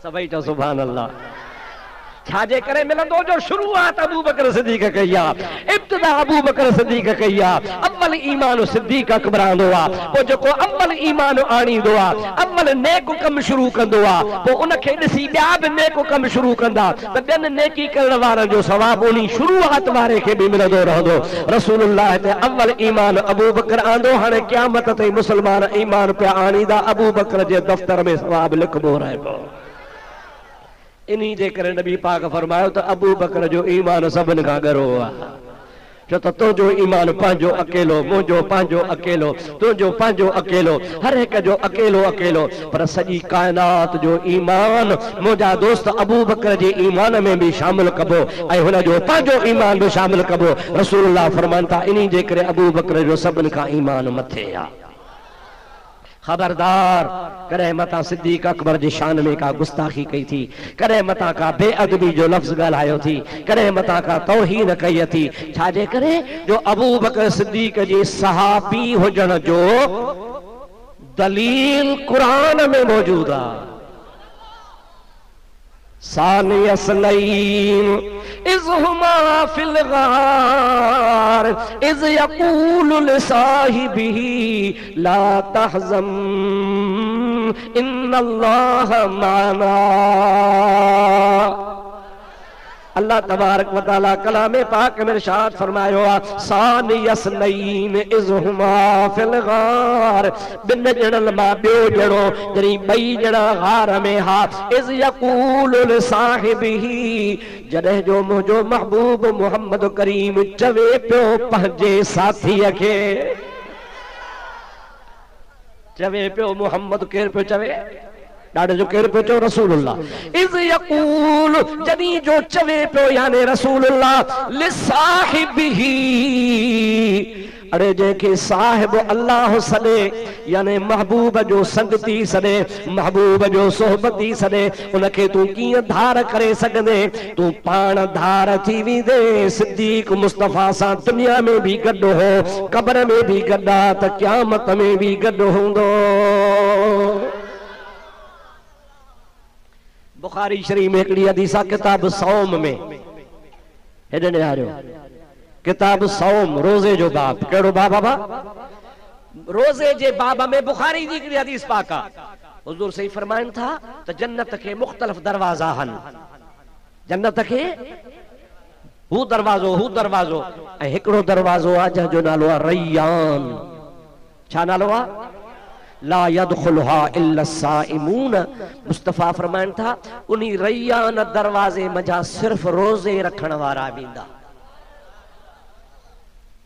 सभई चओ सुभान अल्लाह। छाजे करे मिलंदो? जो शुरूआत अबू बकर सिद्दीक़ कई आहे, इब्तिदा अबू बकर सिद्दीक़ कई आहे। अव्वल ईमान सिद्दीक़ अकबर आंदो आहे। पोइ जेको अव्वल ईमान आणींदो आहे, अव्वल नेक कमु शुरू कंदो आहे, पोइ उनखे ॾिसी ॿिया बि नेक कमु शुरू कंदा, त ॿियनि नेकी करण वारनि जो सवाबु उन्ही शुरूआत वारे खे बि मिलंदो रहंदो। रसूलुल्लाह ते अव्वल ईमान अबू बकर आंदो। हाणे क़यामत ताईं मुस्लमान ईमान पिया आणींदा, अबू बकर जे दफ़्तर में सवाबु लिखबो रहे पियो। इन्ही जे करे नबी पाक फरमायो त अबू बकर जो ईमान सभिनि खां ॻरो आहे। छो त तुंहिंजो ईमान पंहिंजो अकेलो, मुंहिंजो पंहिंजो अकेलो, तुंहिंजो पंहिंजो अकेलो, हर हिक जो अकेलो अकेलो, पर सॼी काइनात जो ईमान मुंहिंजा दोस्त अबू बकर जे ईमान में बि शामिल कबो ऐं हुनजो पंहिंजो ईमान बि शामिल कबो। रसूलुल्लाह फरमाइनि था इन्ही जे करे अबू बकर जो सभिनि खां ईमान मथे आहे। खबरदार, कॾहिं मथां सिद्दीक़ अकबर जी शान में का गुस्ताखी कई थी, कॾहिं मथां का बेअदबी जो लफ़्ज़ ॻाल्हायो थी, कॾहिं मथां का तौहीन कई थी। छाजे करे? जो अबू बकर सिद्दीक़ जी सहाबी हुजण जो दलील कुरान में मौजूद आहे। सानी असनईन इज़ हुमा फिल गार इज़ यक़ूलु लिसाहिबिही ला तहज़न इन्नल्लाह माना। अल्लाह तबारक व तआला कलामे पाक में इरशाद फरमायो सानियस्नैन इज़हुमा फिल गार बिन जणल मां ॿियो ॼणो जॾहिं ॿई ॼणा गार में हा इज़ यक़ूलु लिसाहिबिही जॾहिं जो मुंहिंजो महबूब मुहम्मद करीम चवे पियो पंहिंजे साथीअ खे चवे पियो मुहम्मद केर पियो चवे ॾाढो जो केर पियो चओ रसूलुल्लाह इज़ यक़ूल जॾहिं जो चवे पियो याने रसूलुल्लाह लिसाहिबिही अरे जंहिंखे साहिब अल्लाह सॾे याने महबूब जो संगती सॾे महबूब जो सोहबती सॾे उनखे तूं कीअं धार करे सघंदे तूं पाण धार थी वेंदे सिद्दीक़ मुस्तफ़ा सां दुनिया में भी गॾु हो क़ब्र में भी गॾु आहे त क़यामत में भी गॾु हूंदो बुखारी शरीफ में हिकिड़ी हदीस आहे किताब सौम में हेॾे निहारियो किताब सौम रोज़े जो बाब कहिड़ो बाब बाबा रोज़े जे बाब में बुखारी जी हिकिड़ी हदीस पाक आहे हुज़ूर सही फरमाइनि था त जन्नत खे मुख़्तलिफ़ दरवाज़ा आहिनि जन्नत खे हू दरवाज़ो ऐं हिकिड़ो दरवाज़ो आहे जंहिंजो नालो आहे रैयान छा नालो आहे ला यदखुलहा इल्ला साइमून मुस्तफ़ा फरमाइनि था उन रैयान दरवाज़े मजा सिर्फ़ रोज़े रखण वारा वेंदा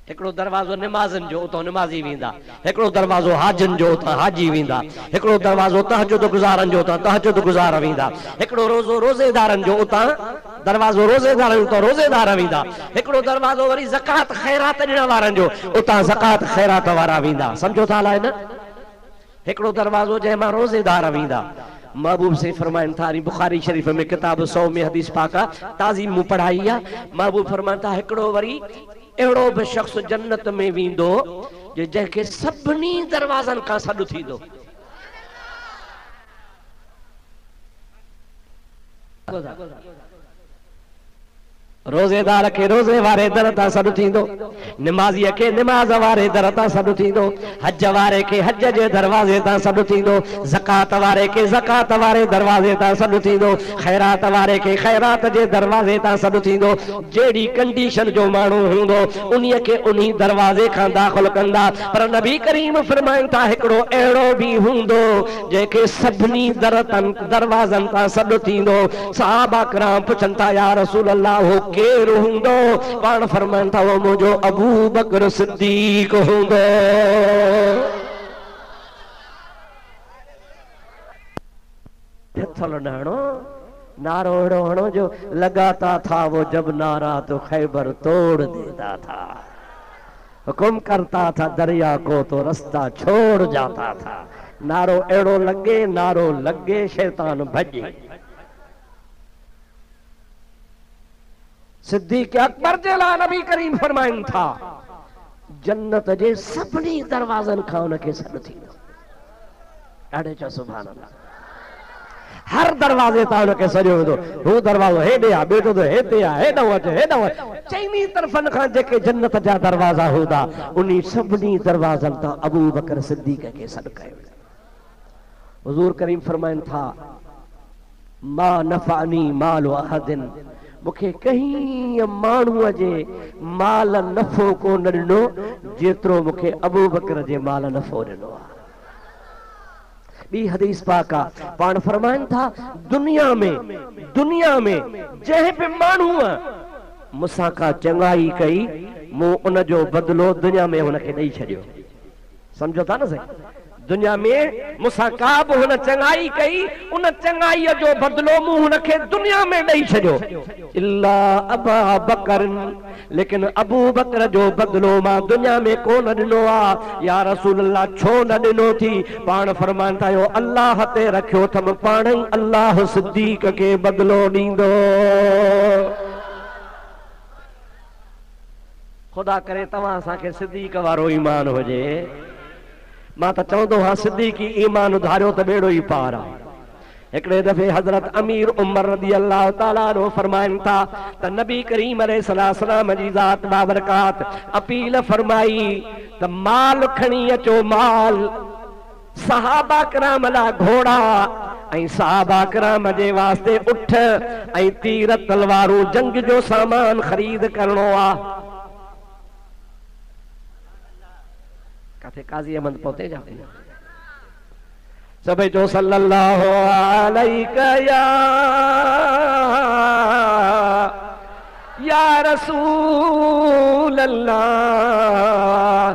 हिकिड़ो दरवाज़ो निमाज़नि जो उतां निमाज़ी वेंदा हिकिड़ो दरवाज़ो हाजिन जो उतां हाजी वेंदा हिकिड़ो दरवाज़ो तहजुद गुज़ारनि जो उतां तहजुद गुज़ार वेंदा हिकिड़ो रोज़ेदारनि जो उतां दरवाज़ो रोज़ेदारनि उतां रोज़ेदार वेंदा हिकिड़ो दरवाज़ो वरी ज़कात ख़ैरात ॾियण वारनि जो उतां ज़कात ख़ैरात वारा वेंदा सम्झो था अलाए न हिकिड़ो दरवाज़ो जंहिं मां रोज़ेदार वेंदा महबूब से फरमाइनि था बुखारी शरीफ में किताब 100 में हदीस पाक आहे ताज़ी मूं पढ़ाई आहे महबूब फरमाइनि था हिकिड़ो वरी अहिड़ो बि शख़्स जन्नत में वेंदो जंहिंखे सभिनी दरवाज़नि खां सॾु थींदो रोज़ेदार खे रोज़े वारे दर तां सॾु थींदो निमाज़ीअ खे निमाज़ वारे दर तां सॾु थींदो हज वारे खे हज जे दरवाज़े तां सॾु थींदो ज़कात वारे खे ज़कात वारे दरवाज़े तां सॾु थींदो ख़ैरात वारे खे ख़ैरात जे दरवाज़े तां सॾु थींदो जहिड़ी कंडीशन जो माण्हू हूंदो उन्हीअ खे उन्ही दरवाज़े खां दाख़िल कंदा पर नबी करीम फरमाइनि था हिकिड़ो अहिड़ो बि हूंदो जंहिंखे सभिनी दरवाज़नि तां सॾु थींदो सहाबा किराम पुछनि था या रसूल अल्लाह हो केर हूंदो पाण फरमाइनि था वो मुंहिंजो अबू बकर सिद्दीक़ हूंदो नारो अहिड़ो हणो जो लगाता था वो जब नारा तो खैबर तोड़ देता था हुकुम करता था दरिया को तो रास्ता छोड़ जाता था नारो अहिड़ो लगे शैतान भॼे सिद्दीक़ अकबर जे लाइ नबी करीम फरमाइनि था जन्नत जे सभिनी दरवाज़नि खां उनखे सॾु थींदो ॾाढे चओ सुभान अल्लाह हर दरवाज़े तां उनखे सॼो वेंदो हू दरवाज़ो हेॾे आहे ॿियो तो हेॾे आहे हेॾो अच चईनी तरफ़नि खां जेके जन्नत जा दरवाज़ा हूंदा उन सभिनी दरवाज़नि तां अबू बकर सिद्दीक़ खे सॾु कयो हुज़ूर करीम फरमाइनि था मा नफ़अनी माल अहदिन मूंखे कंहिं माण्हूअ जे माल नफ़ो कोन ॾिनो जेतिरो मूंखे अबू बकर जे माल नफ़ो ॾिनो आहे ॿी हदीस पाक आहे पाण फरमाइनि था दुनिया में जंहिं बि माण्हूअ मूंसां का चङाई कई मूं उन जो बदिलो दुनिया में हुनखे ॾेई छॾियो सम्झो था न सही दुनिया में मूंसां का बि हुन चङाई कई उन चङाईअ जो बदिलो मूं हुनखे दुनिया में ॾेई छॾियो इल्ला अबा बकर लेकिन अबू बकर जो बदिलो मां दुनिया में कोन ॾिनो आहे या रसूल अल्लाह छो न ॾिनो थी पाण फरमाइनि था अल्लाह ते रखियो अथमि पाण ई अल्लाह सिद्दीक़ खे बदिलो ॾींदो ख़ुदा करे तव्हां असांखे सिद्दीक़ वारो ईमान हुजे मां त चवंदो हा सिद्दीक़ी ईमान उधारियो त बेड़ो ई पार आहे हिकिड़े दफ़े हज़रत अमीर उमर रज़ी अल्लाह ताला अन्हु फरमाइनि था त नबी करीम अलैहिस्सलाम जी ज़ात बाबरकात अपील फरमाई त माल खणी अचो माल सहाबा किराम ला घोड़ा ऐं सहाबा किराम जे वास्ते उठ ऐं तीर तलवारूं जंग जो सामान ख़रीद करणो आहे। काथे काज़ी अहमद पहुते जा सभई जो सल्लल्लाहु अलैहि या रसूल अल्लाह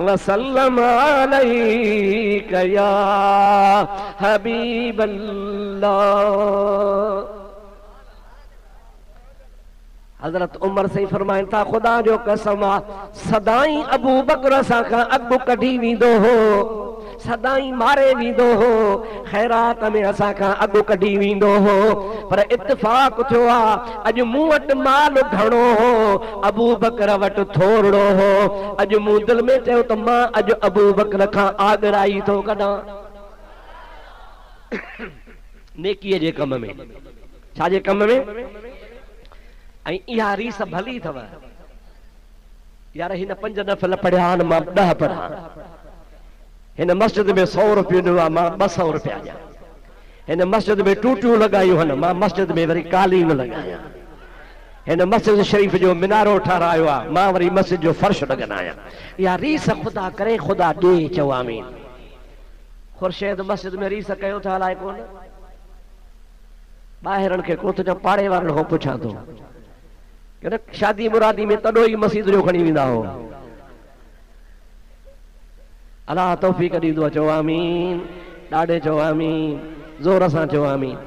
वसल्लम अलैका या हबीब अल्लाह। हजरत उमर से फरमाइन था खुदा जो कसम आ सदाई अबू बकर असां खां अॻु कढी वेंदो हो, सदाई मारे वेंदो हो, खैरात में असां खां अॻु कढी वेंदो हो, पर इत्तेफाक थियो आहे अॼु मूं वटि माल घणो हो, अबू बकर वटि थोरो हो। अॼु मूं दिलि में चयो त मां अॼु अबू बकर खां आगराई थो कढां नेकीअ जे कम में। छा जे कम में? ऐं इहा रीस भली अथव यार, हिन 5 नफ़ल पढ़िया आहिनि, मां 10 पढ़ां। हिन मस्जिद में 100 रुपयो ॾिनो आहे, मां 200 रुपया ॾियां। हिन मस्जिद में टूटियूं लॻायूं आहिनि, मां मस्जिद में वरी कालीन लॻायां। हिन मस्जिद शरीफ़ जो मिनारो ठारायो आहे, मां वरी मस्जिद जो फर्श लॻायां। इहा रीस ख़ुदा करे, ख़ुदा ॾे, चओ आमीन। खुर्शेद मस्जिद में रीस कयो था अलाए कोन, ॿाहिरनि खे कोन थो पाड़े वारनि खां पुछां थो कि शादी मुरादी में तॾो ई मस्जिद जो खणी वेंदा हो। अलाह तौफ़ीक़ ॾींदो, चओ आमीन, ॾाढे चओ आमीन, ज़ोर सां चओ आमीन।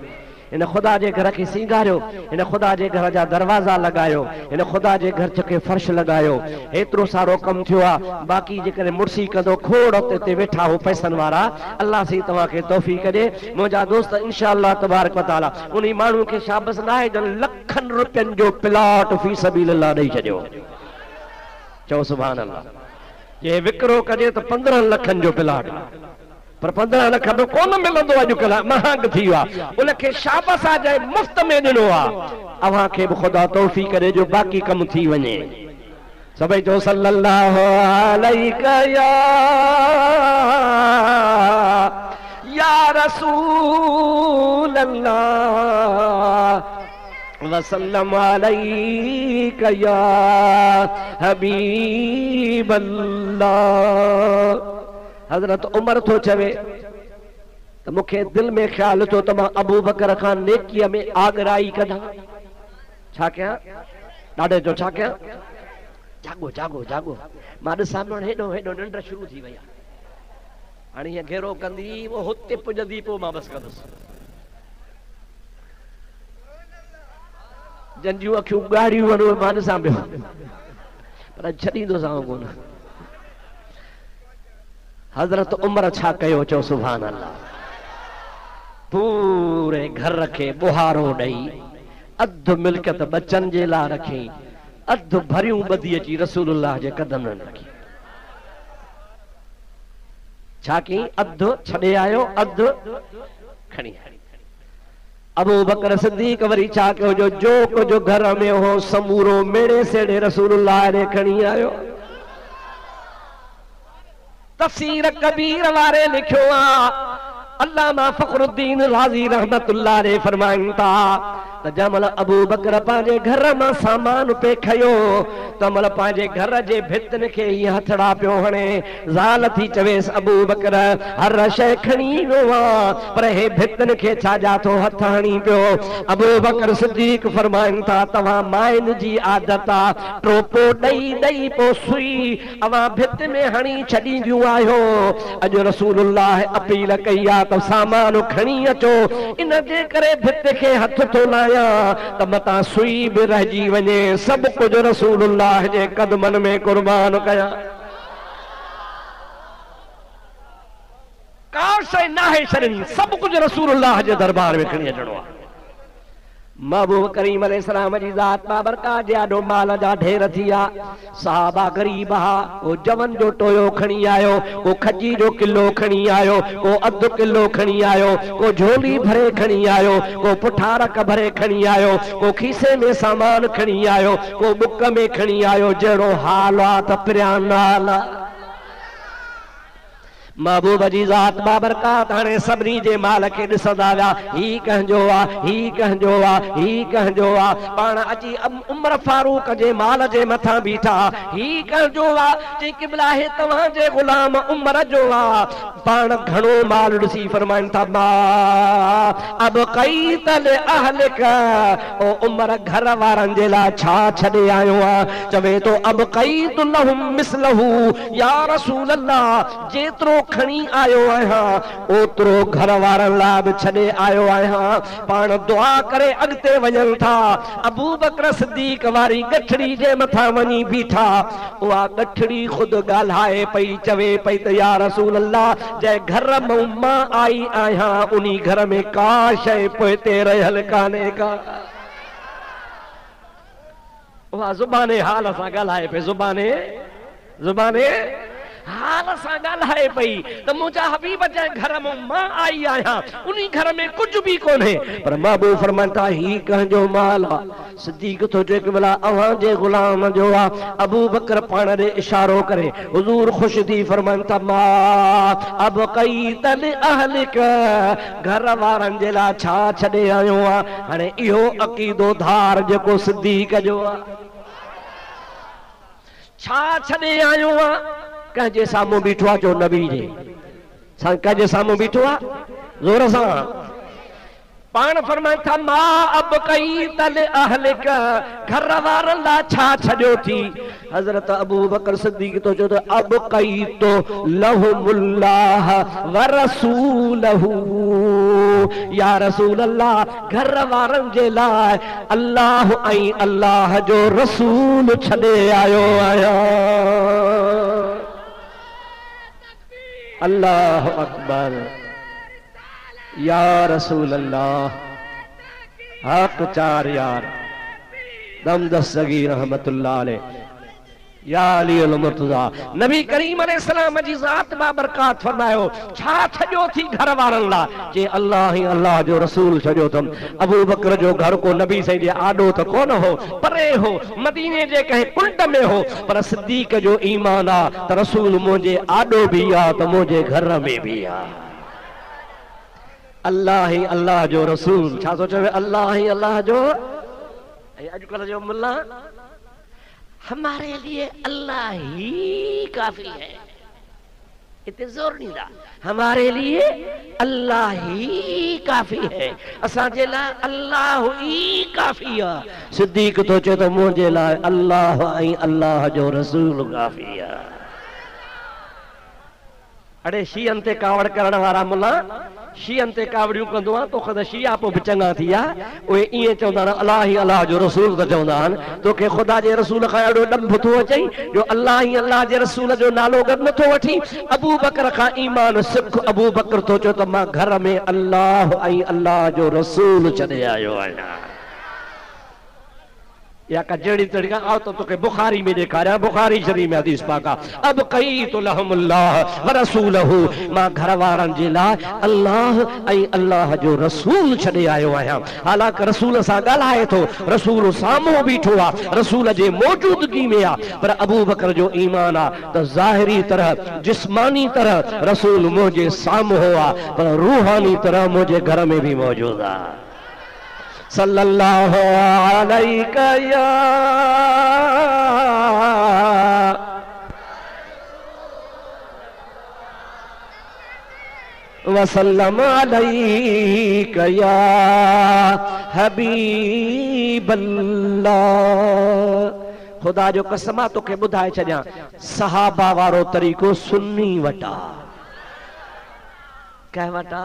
हिन ख़ुदा जे घर खे सींगारियो, हिन ख़ुदा जे घर जा दरवाज़ा लगायो, हिन ख़ुदा जे घर खे फर्श लगायो। एतिरो सारो कमु थियो आहे, बाक़ी जेकॾहिं मुर्सी कंदो खोड़ ते वेठा हो पैसनि वारा, अल्लाह सी तव्हांखे तौफ़ीक़ ॾे। मुंहिंजा दोस्त इंशाअल्लाह तबारक व तआला उन माण्हू खे शाबस न आहे जन लखनि रुपयनि जो प्लाट फी सबीलिल्लाह ॾेई छॾियो। चओ सुभान अल्लाह। जे विकिरो कजे त 15 लखनि जो प्लाट, पर 15 लख बि कोन मिलंदो अॼुकल्ह, महांग थी वियो आहे। उनखे शाबस आहे जंहिं मुफ़्त में ॾिनो आहे। अव्हां खे बि ख़ुदा तौफ़ीक़ ॾे जो बाक़ी कमु थी वञे। सभई चओ सल्लल्लाहु अलैहि या रसूल अल्लाह वसल्लम अलैका या हबीब अल्लाह। हजरत उमर तो चवे तो मुखे दिल में ख्याल तो त मां अबू बकर खां नेकीअ में आगराई कढां। छा कयां? ॾाढे जो छा कयां? जागो जागो जागो, मां ॾिसां हेॾो हेॾो निंड शुरू थी वई आहे। हाणे हीअं घेरो कंदी, वो हुते पुॼंदी, पोइ मां बसि कंदुसि। जंहिंजियूं अखियूं ॻाढ़ियूं आहिनि उहे मां ॾिसां पियो, पर छॾींदोसांव कोन। हजरत उमर छा कयो? चओ सुभान अल्लाह। पूरे घर खे बुहारो ॾेई अधु मिल्कियत बचनि जे लाइ रखी, अधु भरियूं ॿधी अची रसूलुल्लाह जे कदमनि में रखी। छा कई? अधु छॾे आयो, अधु खणी आयो। अबू बकर सिद्दीक वरी छा कयो? जो कुझु घर में हो समूरो मेड़े सेड़े रसूलुल्लाह ॾे खणी आयो। तफसीर कबीर वारे लिखियो आहे, अल्लामा फखरुद्दीन राज़ी रहमतुल्लाह अलैहि फरमाइनि था त जमल अबू बकर पंहिंजे घर मां सामान पे खयो तमल पंहिंजे घर जे भितनि खे ई हथड़ा पियो हणे। ज़ाल थी चवेसि अबू बकर हर शइ खणी वियो आहे, पर हे भितनि खे छाजा थो हथ हणी पियो। अबू बकर सिद्दीक फरमाइनि था, तव्हां माइनि जी आदत आहे, टोपो ॾेई ॾेई पोइ सुई अवां भित में हणी छॾींदियूं आहियो। अॼु रसूलुल्लाह अपील कई आहे त सामान खणी अचो, इन जे करे भित खे हथ थो लायां त मतां सुई बि रहिजी वञे। सभु कुझु रसूलुल्लाह जे कदमनि में कुर्बान कयां। का शइ नाहे छॾणी, सभु कुझु रसूलुल्लाह जे दरबार में खणी अचणो आहे। महबूब करीम अलैहिस्सलाम जी ज़ात बाबरकात जे आॾो माल जा ढेर थी विया। सहाबा गरीब हा, को जवन जो टोयो खणी आयो, को खजी जो किलो खणी आयो, को अधु किलो खणी आयो, को झोली भरे खणी आयो, को पुठारक भरे खणी आयो, को खीसे में सामान खणी आयो, को बुक में खणी आयो। जहिड़ो हाल आहे त पिरियां नाल महबूब जी ज़ात बाबरकात हाणे सभिनी जे माल खे ॾिसंदा विया ही कंहिंजो आहे ही कंहिंजो आहे ही कंहिंजो आहे पाण अची उमर फारूक जे माल जे मथां बीठा ही कंहिंजो आहे चई क़िबला हे तव्हांजे ग़ुलाम उमर जो आहे पाण घणो माल ॾिसी फरमाइनि था मा अब कई तल अहलिक ओ उमर घर वारनि जे लाइ छा छॾे आयो आहे चवे थो अब कई तुलहुम मिसलहू या रसूल अल्लाह जेतिरो खणी आयो आहियां ओतिरो घर वारनि लाइ बि छॾे आयो आहियां पाण दुआ करे अॻिते वञनि था अबू बकर सिद्दीक़ वारी गठड़ी जे मथां वञी बीठा उहा गठड़ी ख़ुदि ॻाल्हाए पई चवे पई त या रसूल अल्लाह जंहिं घर मां मां आई आहियां उन्ही घर में का शइ पोइते रहियल कान्हे का उहा ज़ुबाने हाल सां ॻाल्हाए पई ज़ुबाने हाल सां ॻाल्हाए पई त मुंहिंजा हबीब जंहिं घर मां मां आई आहियां उन्ही घर में कुझु बि कोन्हे पर महबूब फरमाइनि था ही कंहिंजो माल आहे सिद्दीक़ थो चए कि भला अव्हांजे ग़ुलाम जो आहे अबू बकर पाण ॾे इशारो करे हुज़ूर ख़ुशि थी फरमाइनि था मा अब कई तल अहलिक घर वारनि जे लाइ छा छॾे आयो आहे हाणे इहो अक़ीदो धार जेको सिद्दीक़ जो आहे छा छॾे आयो आहे कंहिंजे साम्हूं बीठो आहे जो नबी जे कंहिंजे साम्हूं बीठो आहे ज़ोर सां पाण फरमाइनि था मा अब कई तल अहलिक घर वारनि लाइ छा छॾियो थी हज़रत अबू बकर सिद्दीक़ तो चयो त अब कई तो लहुमुल्लाह व रसूलहू या रसूल अल्लाह घर वारनि जे लाइ अल्लाह ऐं अल्लाह जो रसूल छॾे आयो आहियां अल्लाह अकबर या रसूल अल्लाह हक चार यार दमदस सगीर रहमतुल्लाह अलैह या अली अल मुर्तज़ा नबी करीम अलैहिस्सलाम जी ज़ात बाबरकात फरमायो छा छॾियो थी घर वारनि लाइ जे अल्लाह ही अल्लाह जो रसूल छॾियो अथमि अबू बकर जो घर को नबी साईं जे आॾो त कोन हो परे हो मदीने जे कंहिं कुंड में हो पर सिद्दीक़ जो ईमान आहे त रसूल मुंहिंजे आॾो बि आहे त मुंहिंजे घर में बि आहे अल्लाह ही अल्लाह जो रसूल छा थो चवे अल्लाह ही अल्लाह जो अॼुकल्ह जो मुल्ला हमारे लिए अल्लाह ही काफी है इतने जोर नहीं था हमारे लिए अल्लाह ही काफी है असांजे लाइ अल्लाह ही काफी है सिद्दीक़ तो चए तो मुंहिंजे लाइ अल्लाह ऐं अल्लाह जो रसूल काफी है अड़े शीअनि ते कावड़ करण वारा मुल्ला शीअनि ते कावड़ियूं कंदो आहे तोखे त शिया पोइ बि चङा थी विया उहे ईअं चवंदा आहिनि अलाह ही अलाह जो रसूल त चवंदा आहिनि तोखे ख़ुदा जे रसूल खां अहिड़ो ॾंभ थो अचई जो अलाह ही अलाह जे रसूल जो नालो गॾु नथो वठी अबू बकर खां ईमान सिख अबू बकर थो चयो त मां घर में अलाह ऐं अलाह जो रसूल छॾे आयो आहियां या का जड़ी तरीका आओ तो तोखे बुखारी में ॾेखारियां बुखारी शरीफ़ में हदीस पाक आहे अब कई तो लहुमुल्लाह व रसूलहू मां घर वारनि जे लाइ अल्लाह ऐं अल्लाह जो रसूल छॾे आयो आहियां हालांकि रसूल सां ॻाल्हाए थो रसूल साम्हूं बीठो आहे रसूल जे मौजूदगी में आहे पर अबू बकर जो ईमान आहे त ज़ाहिरी तरह जिस्मानी तरह रसूल मुंहिंजे साम्हूं आहे पर रूहानी तरह मुंहिंजे घर में बि मौजूदु आहे सल्लल्लाहु अलैका या वसल्लम अलैका या हबीबल्लाह खुदा जो कसम आहे तोखे ॿुधाए छॾियां सहाबा वारो तरीक़ो सुन्नी वटा कंहिं वटा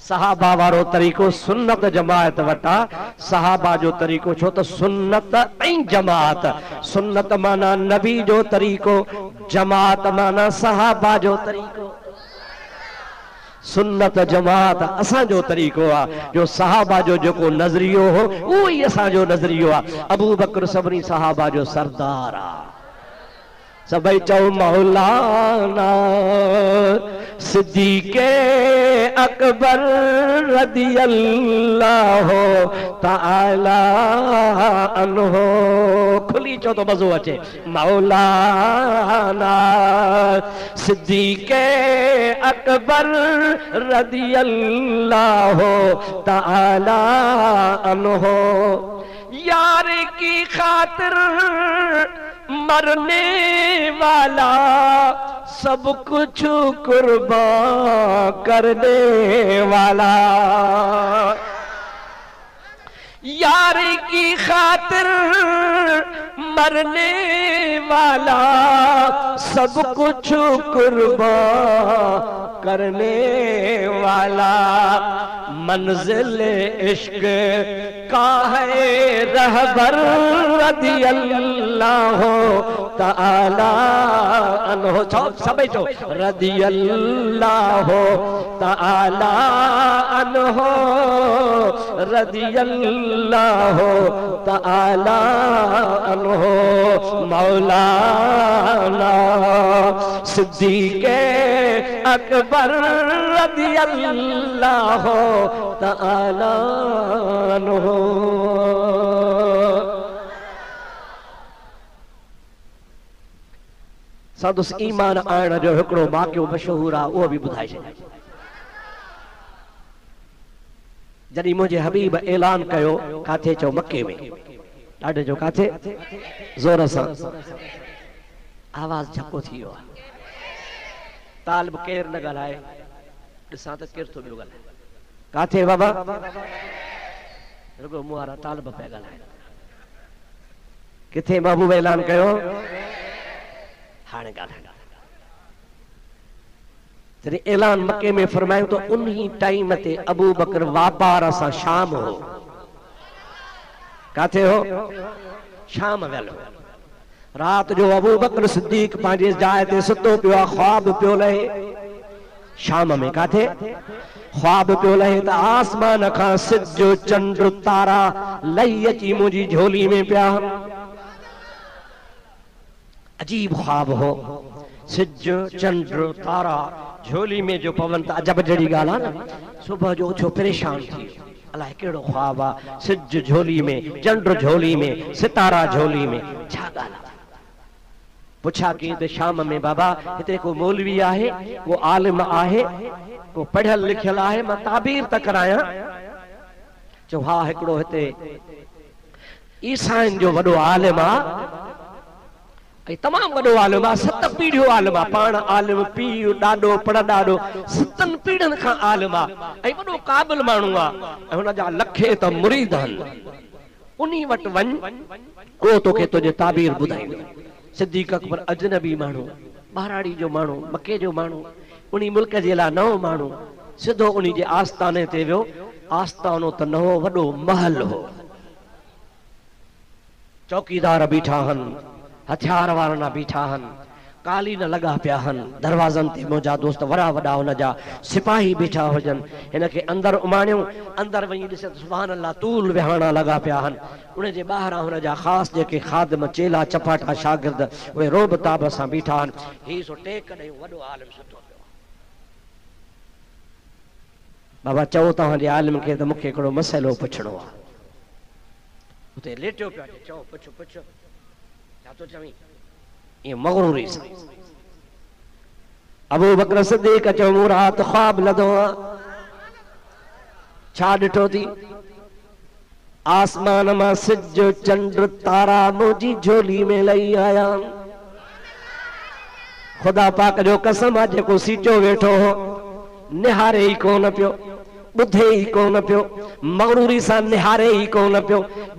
सहाबा वारो तरीक़ो सुन्नत जमात वटा सहाबा जो तरीक़ो छो त सुन्नत ऐं जमात सुन्नत माना नबी जो तरीक़ो जमात माना सहाबा जो तरीक़ो सुन्नत जमात असांजो तरीक़ो आहे जो सहाबा जो जेको नज़रियो हो उहो ई असांजो नज़रियो आहे अबू बकर सभिनी सहाबा जो सरदार आहे सभई चओ मौलाना सिद्दीक़े अकबर रदियल्लाहु ताला अन्हु खुली चो तो मज़ो अचे। मौलाना सिद्दीक़ अकबर रज़ियल्लाहु तआला अन्हु यार की खातिर मरने वाला सब कुछ कुर्बान करने वाला, यार की खातिर मरने वाला सब कुछ कुर्बान करने वाला, मंजिल इश्क का है रहबर रज़ियल्लाहु तआला अन्हु। सबै चो रज़ियल्लाहु तआला अन्हु, रज़ियल्लाहु तआला अन्हु। मौलाना सिद्दीक़ अकबर रज़ियल्लाहु तआला अन्हु। संदुस ईमान आइण जो हिकिड़ो वाक़ियो मशहूर आहे, उहो बि ॿुधाए छॾियां। जॾहिं मुंहिंजे हबीब ऐलान कयो, काथे चओ मके में, ॾाढे जो काथे ज़ोर सां आवाज़ झको थी वियो आहे। तालिब केरु न ॻाल्हाए, ॾिसां त केरु थो ॿियो ॻाल्हाए। काथे बाबा? रुगो मूं वारा तालिब पिया ॻाल्हाए। किथे महबूब ऐलान कयो? हाणे ॻाल्हाए। जॾहिं ऐलान मके में फरमायो तो उन्ही टाइम ते अबू बकर वापार सां शाम हो। काथे हो? शाम वियल हो। रात जो अबू बकर सिद्दीक पंहिंजे जाइ ते सुतो पियो आहे, ख्वाब पियो लहे। शाम में काथे ख्वाब पियो लहे त आसमान खां सिज चंड तारा लही अची मुंहिंजी झोली में पिया। अजीब ख्वाब हो, सिज चंड तारा झोली में जो पवन त अजब जड़ी ॻाल्हि आहे न। सुबह जो उथियो परेशान थी, अलाए कहिड़ो ख्वाब आहे, सिज झोली में, चंड झोली में, सितारा झोली में, छा ॻाल्हि आहे? पुछा की त शाम में बाबा हिते को मौलवी आहे, को आलिम आहे, को पढ़ियल लिखियल आहे, मां ताबीर त करायां। चो हा हिकिड़ो हिते ईसाइन जो वॾो आलिम आहे, तमाम वॾो आलिम आहे, 7 पीढ़ियों आलिम आहे। पाण आलिम, पीउ ॾाढो पढ़ंदाॾो, 7 पीढ़ियुनि खां आलिम आहे ऐं वॾो क़ाबिल माण्हू आहे ऐं हुनजा लखे त मुरीद आहिनि। उन्ही वटि वञ, को तोखे तुंहिंजे ताबीर ॿुधाईंदो। सिद्दीक़ अकबर अजनबी माण्हू, ॿाराड़ी जो माण्हू, मके जो माण्हू, उन्ही मुल्क जे लाइ नओं माण्हू, सिधो उन्ही जे आस्थाने ते वियो। आस्थानो त नओं वॾो महल हो, चौकीदार बीठा आहिनि, हथियार वारा बीठा आहिनि, कालीन लॻा पिया आहिनि, दरवाज़नि ते मुंहिंजा दोस्त वॾा वॾा हुनजा सिपाही बीठा हुजनि। हिनखे अंदरि उमाणियो, अंदरि वञी ॾिसे त सुभान अल्लाह तूल विहाणा लॻा पिया आहिनि। उनजे ॿाहिरां हुनजा ख़ासि जेके खादम, चेला चपाटा शागिर्द, उहे रोब ताब सां बीठा आहिनि। हीउ सो टेक ॾेई वॾो आलिम सुतो पियो। बाबा चओ तव्हांजे आलिम खे त मूंखे हिकिड़ो मसइलो पुछणो आहे। उते लेटियो पियो, चओ पुछ पुछ, छा थो चवीं? ये मगरूरी सां अबू बकर सिद्दीक़ चयो मूं रात ख्वाब लधो आहे। छा ॾिठो थी? आसमान मां सिज चंड तारा मुंहिंजी झोली में लही आया। खुदा पाक जो कसम आहे, जेको सीचो वेठो हो निहारे ई कोन पियो, ॿुधे ई कोन पियो, मगरूरी सां निहारे ई कोन पियो।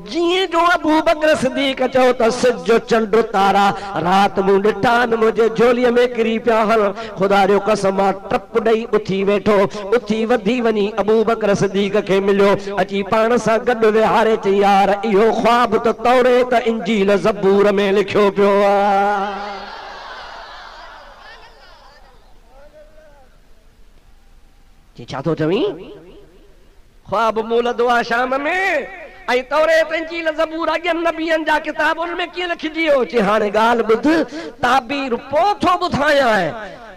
जीअं जो अबू बकर सिद्दीक़ चयो त सिज चंड तारा रात मूं ॾिठा आहिनि, मुंहिंजे झोलीअ में किरी पिया हल। ख़ुदा जो कसम आहे, टप ॾेई उथी वेठो, उथी वधी वञी अबू बकर सिद्दीक़ खे मिलियो, अची पाण सां गॾु विहारे चई यार इहो ख्वाब त तौरेत, इंजील, ज़बूर में लिखियो पियो आहे। छा थो चवीं? ख्वाब मूं लधो आहे शाम में, ऐं तौरेत, इंजील, ज़बूर अॻियनि नबियनि जा किताब उन में कीअं लिखिजी वियो। चई हाणे ॻाल्हि ॿुध, ताबीर पोइ थो ॿुधायां।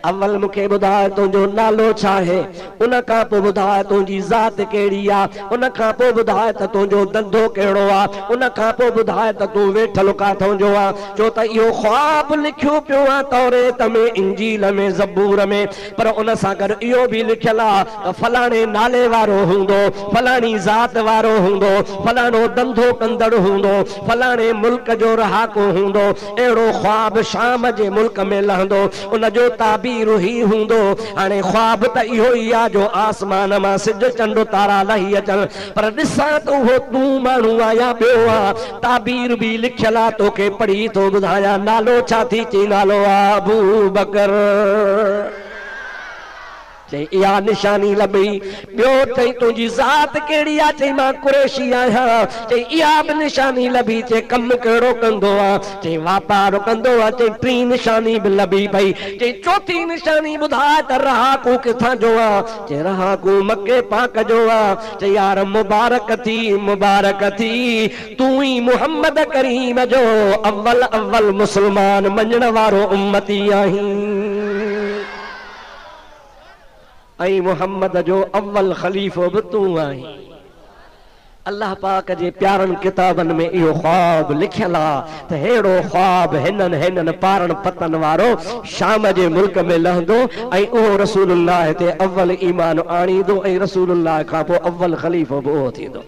अव्वल मुखे बुधाए तुझो नालो छा है, उन का पो बुधाए तुझी जात केड़ी आ, उन का पो बुधाए त तुझो धंधो केड़ो आ, उन का पो बुधाए त तू वेठल काथों जो आ। चो त इहो ख्वाब लिखियो पियो आ तौरेत में, इंजील में, ज़बूर में, पर उन सां गॾु इहो भी लिखियल आ त फलाणे नाले वारो हूंदो, फलाणी जात वारो हूंदो, फलाणो धंधो कंदड़ हूंदो, फलाणे मुल्क जो रहाको हूंदो। अहिड़ो ख्वाब शाम जे मुल्क में लहंदो, उन जो ताबीर ही हूंदो। हाणे ख्वाब त इहो ई आ जो आसमान मां सिज चंड तारा लही अचनि, पर ॾिसां त उहो तूं माण्हू आया ॿियो आ। ताबीर भी लिखियल आ, तोखे पढ़ी थो ॿुधायां। नालो छा थी चई? नालो आ अबू बकर। चई इहा निशानी लभी। ॿियो चई तुंहिंजी ज़ात कहिड़ी आहे? चई मां कुरैशी आहियां। चई इहा बि निशानी लभी। चई कमु कहिड़ो कंदो आहे? चई वापारु कंदो आहे। चई टीं निशानी बि लभी पई। चई चौथी निशानी ॿुधाए त रहाकू किथां जो आहे? चई रहाकू मके पाक जो आहे। चई यार मुबारक थी, मुबारक थी, तूं ई मुहम्मद करीम जो अव्वल अव्वल मुस्लमान मञण वारो उम्मती आहीं। ऐं मुहम्मद जो अव्वल खलीफ़ो भी तू आहीं। अल्लाह पाक जे प्यारन किताबन में इहो ख्वाब लिखियल आ त हेड़ो ख्वाब हिनन पारण पतन वारो शाम जे मुल्क में लहंदो ऐं उहो रसूलुल्लाह ते अव्वल ईमान आणींदो ऐं रसूलुल्लाह खां पोइ अव्वल खलीफ़ो भी उहो थींदो।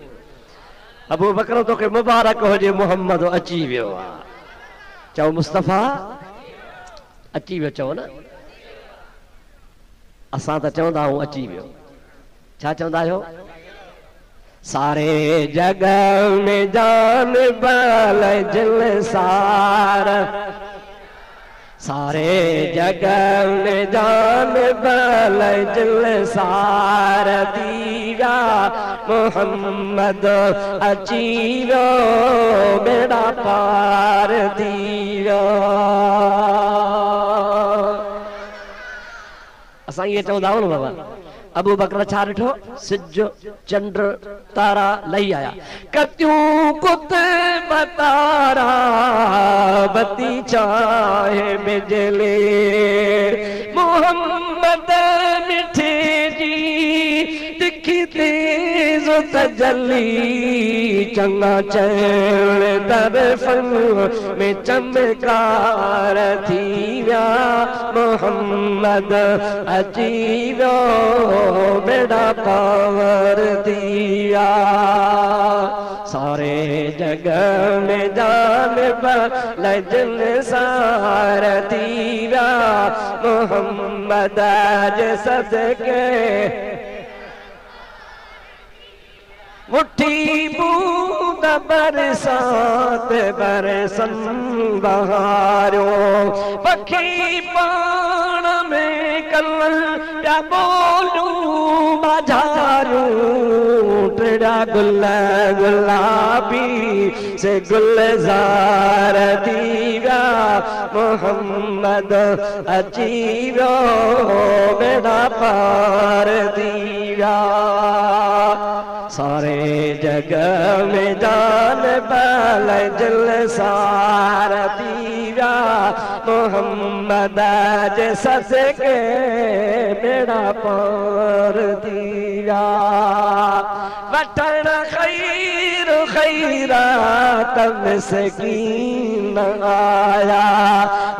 अबू बकर तोखे मुबारक हुजे, मुहम्मद अची वियो आहे। चओ मुस्तफ़ा अची वियो। चओ न, असां त चवंदा आहियूं अची वियो। छा चवंदा आहियो? सारे जग में जान बाल जिल सार, सारे जग में जान बाल जिल सार दीवा मोहम्मद अची वियो बेड़ा पार दीवा। असां ये चवंदा आहियूं न बाबा। अबू बकर छा ॾिठो? सिज चंड तारा लही आया। कतियूं कुत बतारा बती चाहे बिजली मोहम्मद मिठे जी तिखी तेज तजली चंगा चैन तरफन में चमकार थी विया मोहम्मद अची वियो बेड़ा पार दिया। सारे जग में जान लजन सार दिया मोहम्मद जे सदके उठी बूंद बरसात बरसन बहारो पखी पाण में कल प्या बोलूं बाजारू टेड़ा गुल गुलाबी से गुलजार दीवा मोहम्मद अची वियो बेड़ा पार दीवा। सारे जग में जान बाल जल सार दीवा मोहम्मद जे सदके बेड़ा पार दीवा। वठण खैर खैरात मिस्कीन आया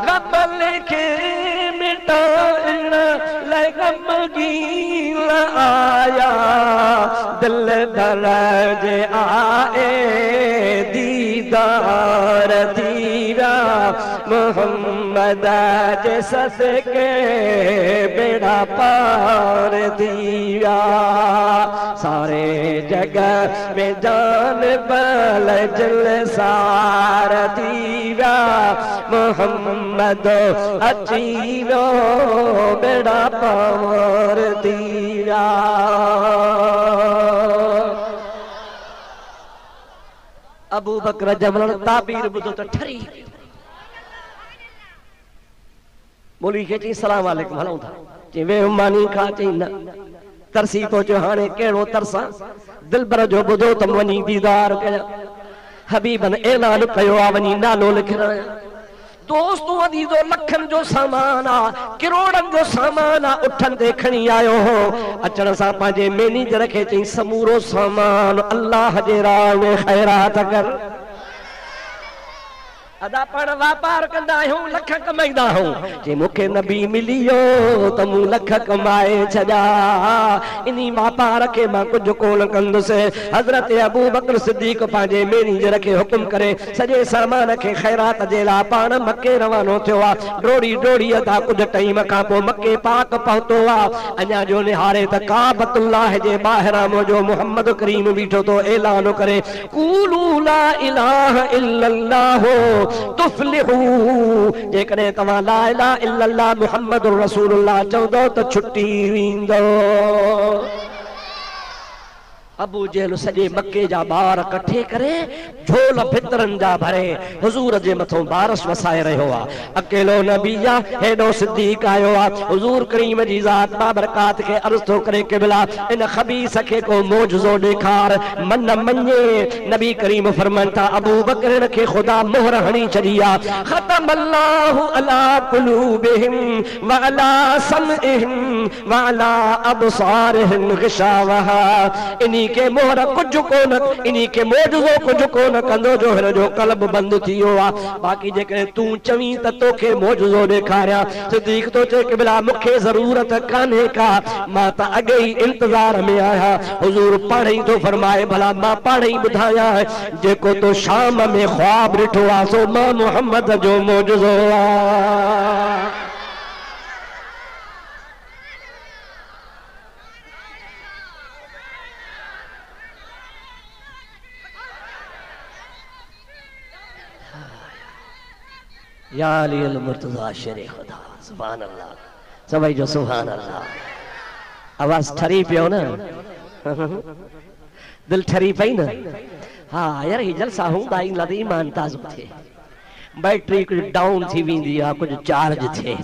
गम के मिटाइण लाइ गमगीन आया दिल दर्द आए दीदार दीवा मोहम्मद जे सदके बेड़ा पार दीवा। सारे जग में जान बल जल सार दीवा मोहम्मद अची वियो बेड़ा पार दीवा। अबू बकर जमल ताबीर ॿुधो त ठरी बोली खे चई सलाम वालेकुम हलूं था। चई वे मानी खा। चई न तरसी पहुचो। हाणे कहिड़ो तरसां? दिलबर जो ॿुधो त वञी दीदार कया। हबीबन ऐलान कयो आहे वञी नालो लिखण दोस्तों अदीजो लखन जो सामान आ करोड़न जो सामान आ उठन ते खणी आयो हो अचण सां पंहिंजे मैनेजर खे चई समूरो सामान अल्लाह जे राह में ख़ैरात कर अदा पण वापार कंदा आहियूं लख कमाईंदा आहियूं जे मूंखे नबी मिलियो त मूं लख कमाए छॾा इन्ही वापार खे मां कुझु कोन कंदुसि हज़रत अबू बकर सिद्दीक़ पंहिंजे मैनेजर खे हुकुम करे सॼे सामान खे ख़ैरात जे लाइ पाण मके रवानो थियो आहे डोड़ी डोड़ी अदा कुझु टाइम खां पोइ मके पाक पहुतो आहे अञा जो निहारे त काबतुल्लाह जे ॿाहिरां मुंहिंजो मुहम्मद करीम बीठो थो ऐलान करे कूलू ला इलाहा इल्लल्लाह तुफ्लिहू जेकॾहिं तव्हां ला इलाहा इल्लल्लाह मुहम्मदुर रसूलुल्लाह चवंदो त छुटी वेंदो अबू जहल सॼे मके जा ॿार कठे करे झोल भितरनि जा भरे हुजूर जे मथां बारिश वसाए रहियो आहे अकेलो नबी आहे हेॾो सिद्दीक़ आयो आहे हुजूर करीम जी ज़ात बाबरकात खे अर्ज़ थो करे क़िबला इन ख़बीस खे को मौजज़ो ॾेखार मन मञे नबी करीम फरमाइनि था अबू बकर खे ख़ुदा मोहर हणी छॾी आहे ख़तम अल्लाहु अला क़ुलूबिहिम व अला समइहिम व अला अबसारिहिम ग़िशावह इन्ही के मोहर कुछ कोन इन्ही के मौजज़ो कुछ कोन कंदो जो हिन जो कल्ब बंद थियो आहे बाक़ी जेकॾहिं तूं चवीं त तोखे मौजज़ो ॾेखारियां सिद्दीक़ तो चए क़िबला मूंखे ज़रूरत कान्हे का मां त अॻे ई इंतज़ार में आहियां हुजूर पाण ई थो फरमाए भला मां पाण ई ॿुधायां जेको तो शाम में ख्वाब ॾिठो आहे सो मां मुहम्मद जो मौजज़ो आहे या अली अल मुर्तज़ा शेरे खुदा सुभान अल्लाह सभई जो सुभान अल्लाह आवाज ठरी पियो न दिल ठरी पई न हाँ यार ही जलसा हूंदा ई लदी ईमान ताज़ो थे बैटरी कुछ डाउन थी वेंदी आहे कुछ चार्ज थे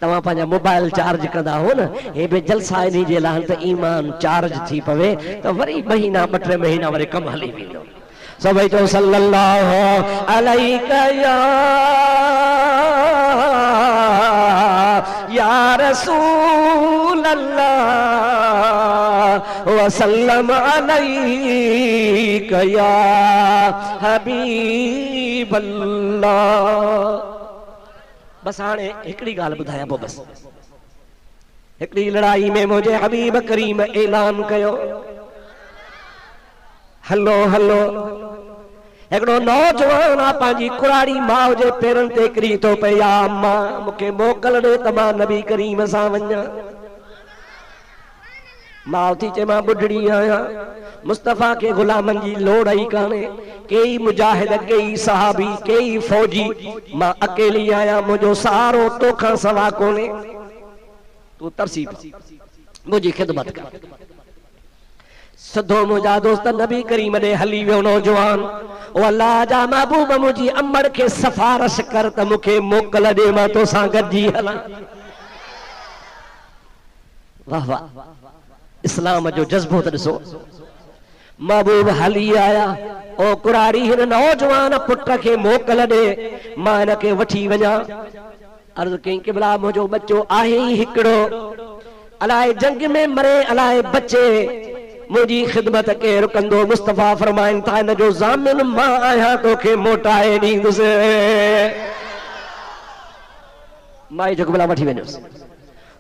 तव्हां पंहिंजा मोबाइल चार्ज कंदा हो न हे बि जलसा इन्ही जे लाइ त ईमान चार्ज थी पवे त वरी महीना ॿ टे महीना वरी कम हली वेंदो सभई चओ सल्लल्लाहु अलैका या रसूल अल्लाह वसल्लम अलैका या हबीब अल्लाह बस हाणे हिकिड़ी ॻाल्हि ॿुधायां पोइ बस हिकिड़ी लड़ाई में मुंहिंजे हबीब करीम ऐलान कयो हलो हलो हिकिड़ो नौजवान आहे पंहिंजी कुराड़ी माउ जे पेरनि ते किरी थो पए या अम्मा मूंखे मोकल ॾे त मां नबी करीम सां वञा माउ थी चए मां ॿुढड़ी आहियां मुस्तफ़ा के गुलामनि जी लोड़ ई कान्हे कई मुजाहिद कई सहाबी कई फौजी मां अकेली आहियां मुंहिंजो सहारो तोखां सवा कोन्हे तूं तरसी मुंहिंजी ख़िदमत कर सिधो मुंहिंजा दोस्त नबी करीम ॾे हली वियो नौजवान ओ अल्लाह जा महबूब मुंहिंजी अमड़ खे सिफारिश कर त मूंखे मोकल ॾे मां तोसां गॾिजी हलां वाह वाह इस्लाम जो जज़्बो त ॾिसो महबूब हली आया ओ कुराड़ी हिन नौजवान पुट खे मोकल ॾे मां हिन खे वठी वञा अर्ज़ कई क़िबला मुंहिंजो बच्चो आहे ई हिकिड़ो अलाए जंग में मरे अलाए बचे मुझी खिदमत केर कंदो मुस्तफा फरमाइन था इन जो ज़ामिन मां आया तोखे मोटाए ॾींदुसि माई जो क़िबला वठी वञोसि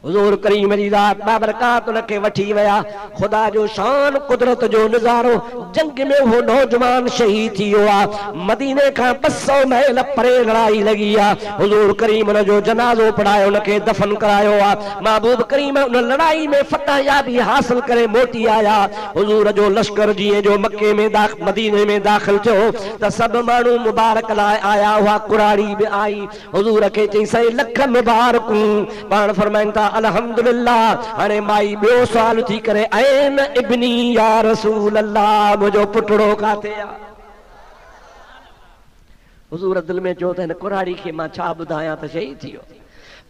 हुजूर करीम जी ज़ात बाबरकात उनखे वठी विया खुदा जो शान कुदरत जो नज़ारो जंग में वो नौजवान शहीद थी वियो आहे मदीने खां 200 मील परे लड़ाई लगी आहे हुजूर करीम उन जो जनाज़ो पढ़ायो उनखे दफन करायो आहे महबूब करीम उन लड़ाई में फतह याबी हासिल करे मोटी आया हुजूर जो लश्कर जीअं जो मके में मदीने में दाख़िल थियो त सभु माण्हू मुबारक लाइ आया हुआ कुराड़ी बि आई हुजूर खे चई 100 लख मुबारकूं पाण फरमाइनि था अल्हम्दुलिल्लाह हाणे माई ॿियो सुवाल थी करे ऐन इब्नी या रसूल अल्लाह मुंहिंजो पुटड़ो काथे आहे हुजूर दिल में चयो त हिन कुराड़ी खे मां छा ॿुधायां त शहीद थी वियो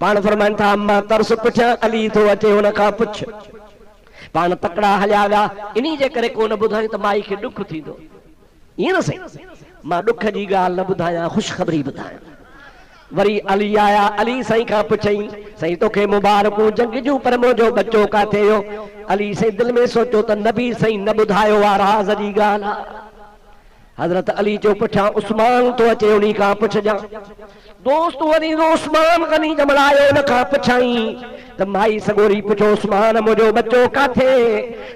पाण फरमाइनि था अम्मा तरस पुठियां अली थो अचे हुन खां पुछ पाण तकड़ा हलिया विया इन्ही जे करे कोन ॿुधायूं त माई खे ॾुख थींदो ईअं न सही मां ॾुख जी ॻाल्हि न ॿुधायां ख़ुशख़बरी ॿुधायां वरी अली आया, अली साईं खां पुछई साईं तोखे मुबारकूं जंग जूं, पर मुंहिंजो बच्चो काथे हो? अली साईं दिल में सोचो त नबी साईं न ॿुधायो आ, राज़ जी ॻाल्हि आहे। हज़रत अली जो पुठियां उस्मान तो अचे, उन्हीं खां पुछजां। दोस्त वरी उस्मान गनी जमलायो, उन खां पुछाई त माई सगोरी पुछो उस्मान मुंहिंजो बच्चो काथे?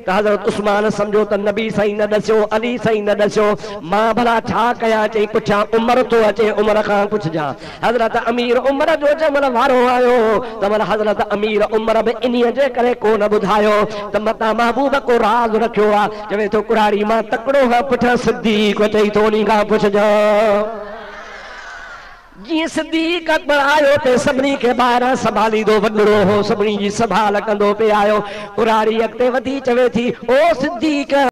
त हज़रत उस्मान सम्झो त नबी साईं न दस्यो, अली साईं न दस्यो, मां भला छा कयां? चई पुछां उमर तो अचे, उमर खां पुछजां। हज़रत अमीर उमर जो जमल वारो आयो त मन हज़रत अमीर उमर बि इन्हीअ जे करे कोन ॿुधायो त मतां महबूब को राज़ रखियो आहे। चवे थो कुराड़ी मां तकड़ो खां पुठियां सिद्दीक़ चई थो उन्हीं खां पुछजां। जी सिद्दीक़ अकबर आयो ते सभिनी खे ॿाहिरां संभालींदो वॾड़ो हो, सभिनी जी संभाल कंदो पे आयो। कुराड़ी अॻिते वधी चवे थी ओ सिद्दीक़